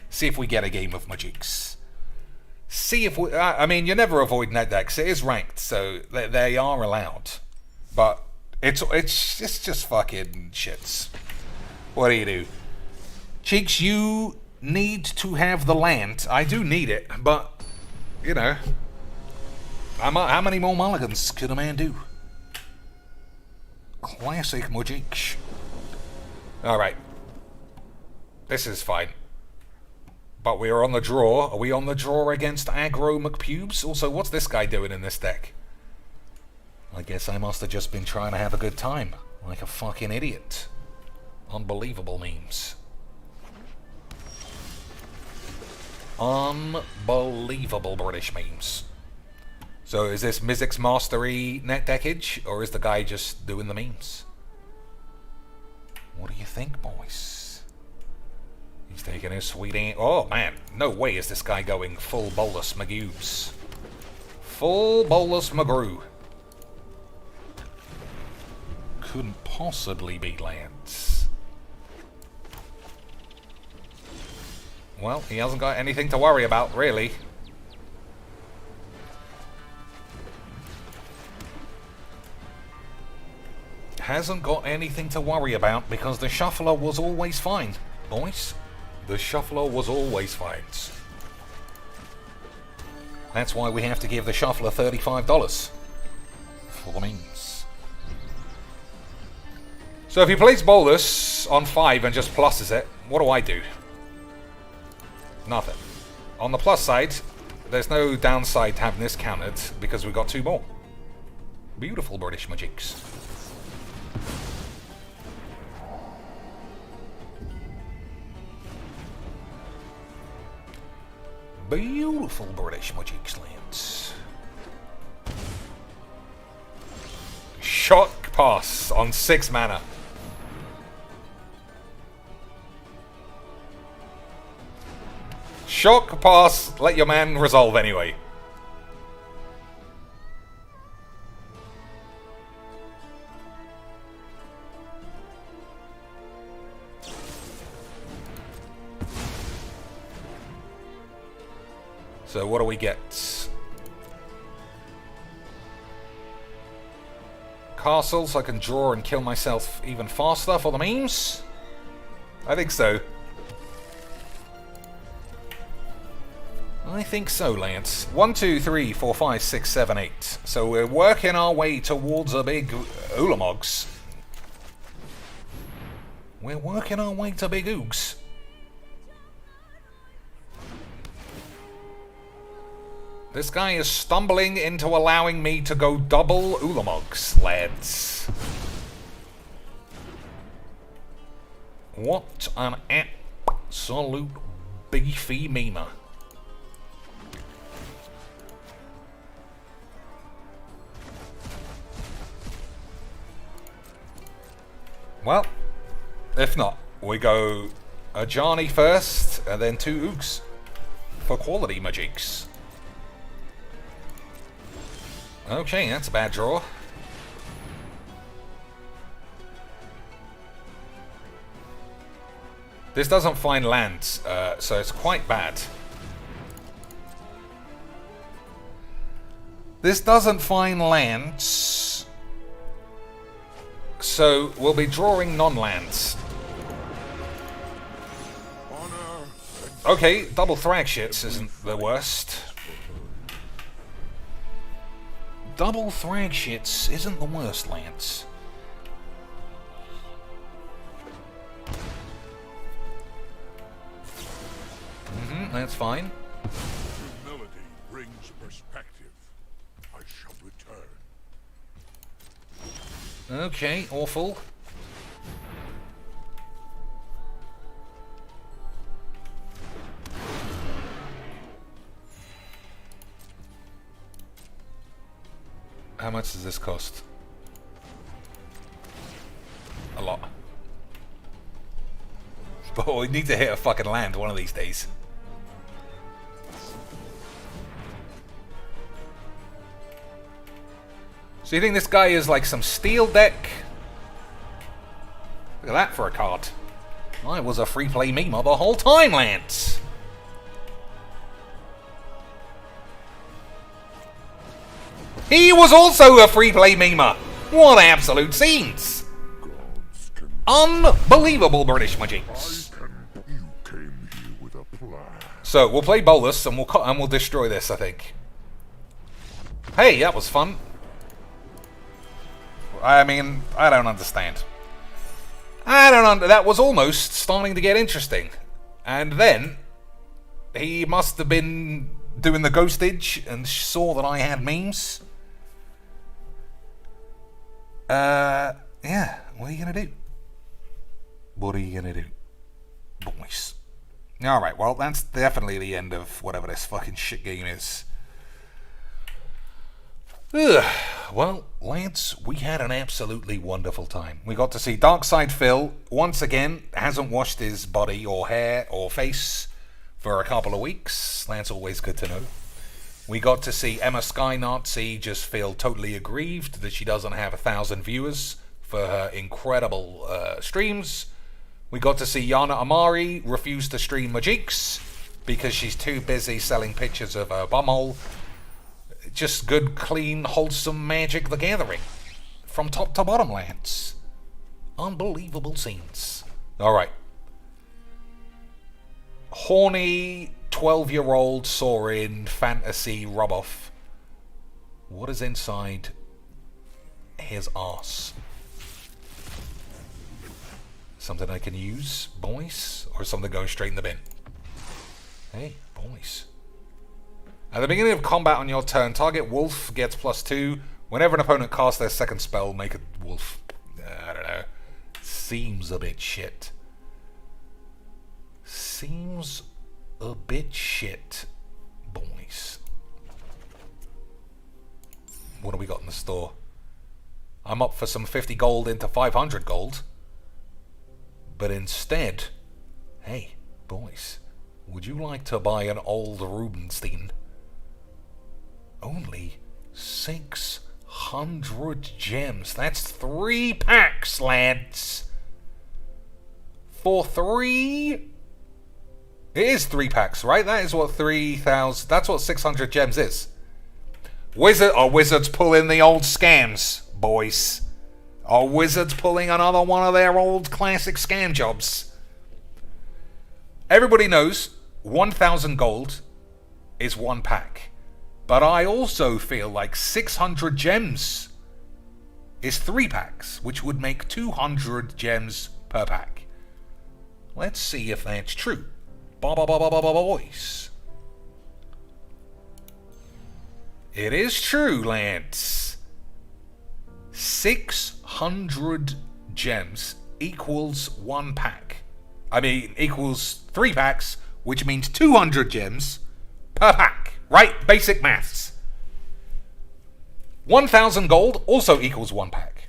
See if we get a game of Magiques. See if we... I mean, you never avoid net decks. It is ranked, so they are allowed. But it's just fucking shits. What do? Cheeks, you need to have the land. I do need it, but, you know... How many more mulligans could a man do? Classic Magiques. Alright. This is fine. But we are on the draw. Are we on the draw against Aggro McPubes? Also, what's this guy doing in this deck? I guess I must have just been trying to have a good time. Like a fucking idiot. Unbelievable memes. Unbelievable British memes. So is this Mizzix Mastery net deckage? Or is the guy just doing the memes? What do you think, boys? He's taking his sweet... Oh, man. No way is this guy going full Bolus Magoos. Full Bolus Magoo. Couldn't possibly be Lance. Well, he hasn't got anything to worry about, really. Hasn't got anything to worry about because the shuffler was always fine, boys. The shuffler was always fine. That's why we have to give the shuffler $35 for the means. So if he plays Bolus on 5 and just pluses it, what do I do? Nothing. On the plus side, there's no downside to having this countered because we've got 2 more. Beautiful British Magiques. Beautiful British Magiques lands. Shock pass on 6 mana. Shock pass, let your man resolve anyway. So what do we get? Castle, so I can draw and kill myself even faster for the memes? I think so. I think so, Lance. 1, 2, 3, 4, 5, 6, 7, 8. So we're working our way towards a big Ulamogs. We're working our way to big Oogs. This guy is stumbling into allowing me to go double Ulamogs, lads. What an absolute beefy memer. Well, if not, we go a Johnny first, and then 2 Oogs for quality Magiques. Okay, that's a bad draw. This doesn't find lands, so it's quite bad. This doesn't find lands, so we'll be drawing non-lands. Okay, double Thrag shits isn't the worst. Double Thrag shits isn't the worst, Lance. That's fine. Humility brings perspective. I shall return. Okay, awful. How much does this cost? A lot. But we need to hit a fucking land one of these days. So you think this guy is like some steel deck? Look at that for a card. I was a free play memer the whole time, Lance. He was also a free play memer. What absolute scenes! Unbelievable British magics. You came here with a plan. So we'll play Bolus and we'll destroy this, I think. Hey, that was fun. I mean, I don't understand. That was almost starting to get interesting. And then he must have been doing the ghostage and saw that I had memes. Yeah, what are you gonna do? What are you gonna do? Boys. Alright, well, that's definitely the end of whatever this fucking shit game is. Ugh. Well, Lance, we had an absolutely wonderful time. We got to see Darkside Phil, once again, hasn't washed his body or hair or face for a couple of weeks. That's always good to know. We got to see Emma Sky Nazi just feel totally aggrieved that she doesn't have 1,000 viewers for her incredible streams. We got to see Yana Amari refuse to stream Magiques because she's too busy selling pictures of her bumhole. Just good, clean, wholesome Magic the Gathering. From top to bottom, Lance. Unbelievable scenes. Alright. Horny 12-year-old Sorin fantasy rub-off. What is inside his arse? Something I can use, boys? Or something going straight in the bin? Hey, boys. At the beginning of combat on your turn, target wolf gets +2. Whenever an opponent casts their second spell, make a wolf. I don't know. Seems a bit shit. Seems a bit shit, boys. What do we got in the store? I'm up for some 50 gold into 500 gold. But instead, hey, boys, would you like to buy an old Rubenstein? Only 600 gems. That's 3 packs, lads. For 3... It is 3 packs, right? That is what 3,000... That's what 600 gems is. Wizards pulling the old scams, boys. Are Wizards pulling another one of their old classic scam jobs? Everybody knows 1,000 gold is 1 pack. But I also feel like 600 gems is 3 packs, which would make 200 gems per pack. Let's see if that's true. Boys. It is true, Lance. 600 gems equals 1 pack. I mean, equals 3 packs, which means 200 gems per pack. Right? Basic maths. 1,000 gold also equals 1 pack.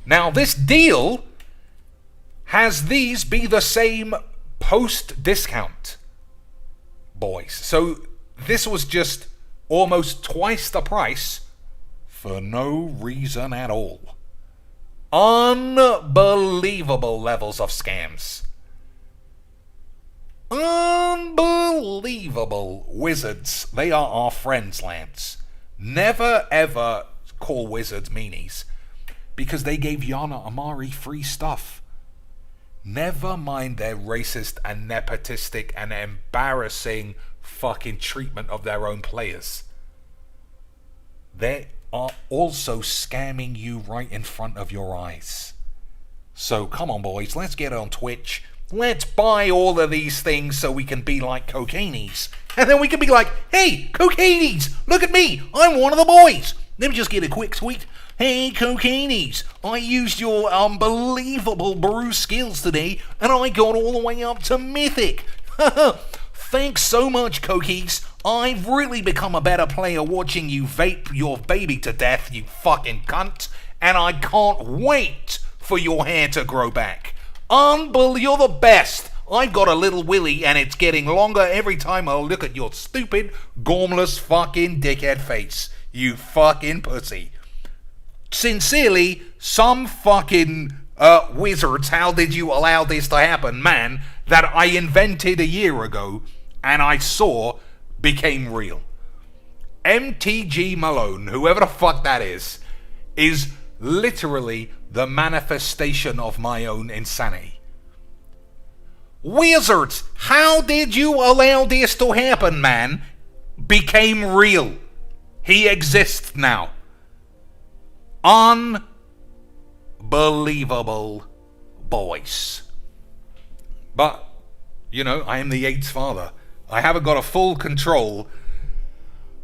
Now, this deal has these be the same post-discount, boys. So, this was just almost twice the price For no reason at all. Unbelievable levels of scams. Unbelievable. Wizards, they are our friends, Lance. Never ever call wizards meanies, because they gave Yana Amari free stuff. Never mind their racist and nepotistic and embarrassing fucking treatment of their own players. They are also scamming you right in front of your eyes. So come on, boys, let's get on Twitch. Let's buy all of these things so we can be like Cocainies. And then we can be like, hey, Cocainies, look at me, I'm one of the boys. Let me just get a quick tweet. Hey, Cocainies, I used your unbelievable brew skills today, and I got all the way up to Mythic. Thanks so much, Cokies. I've really become a better player watching you vape your baby to death, you fucking cunt. And I can't wait for your hair to grow back. You're the best. I've got a little willy and it's getting longer every time I look at your stupid, gormless fucking dickhead face. You fucking pussy. Sincerely, some fucking wizards, how did you allow this to happen, man, that I invented a year ago and I saw became real. MTG Malone, whoever the fuck that is literally the manifestation of my own insanity. Wizards, how did you allow this to happen, man? Became real. He exists now. Unbelievable, boys. But, you know, I am the Yates father. I haven't got full control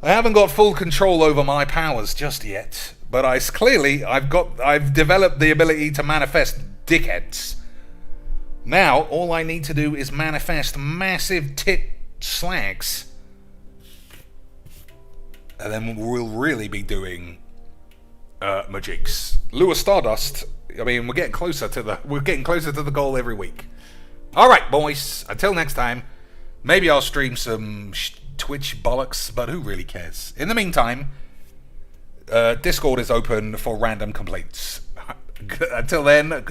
over my powers just yet. But I've developed the ability to manifest dickheads. Now, all I need to do is manifest massive tit slags. And then we'll really be doing magics. Lure Stardust. I mean, we're getting closer to the goal every week. All right, boys. Until next time. Maybe I'll stream some Twitch bollocks, but who really cares? In the meantime, Discord is open for random complaints. Until then, good.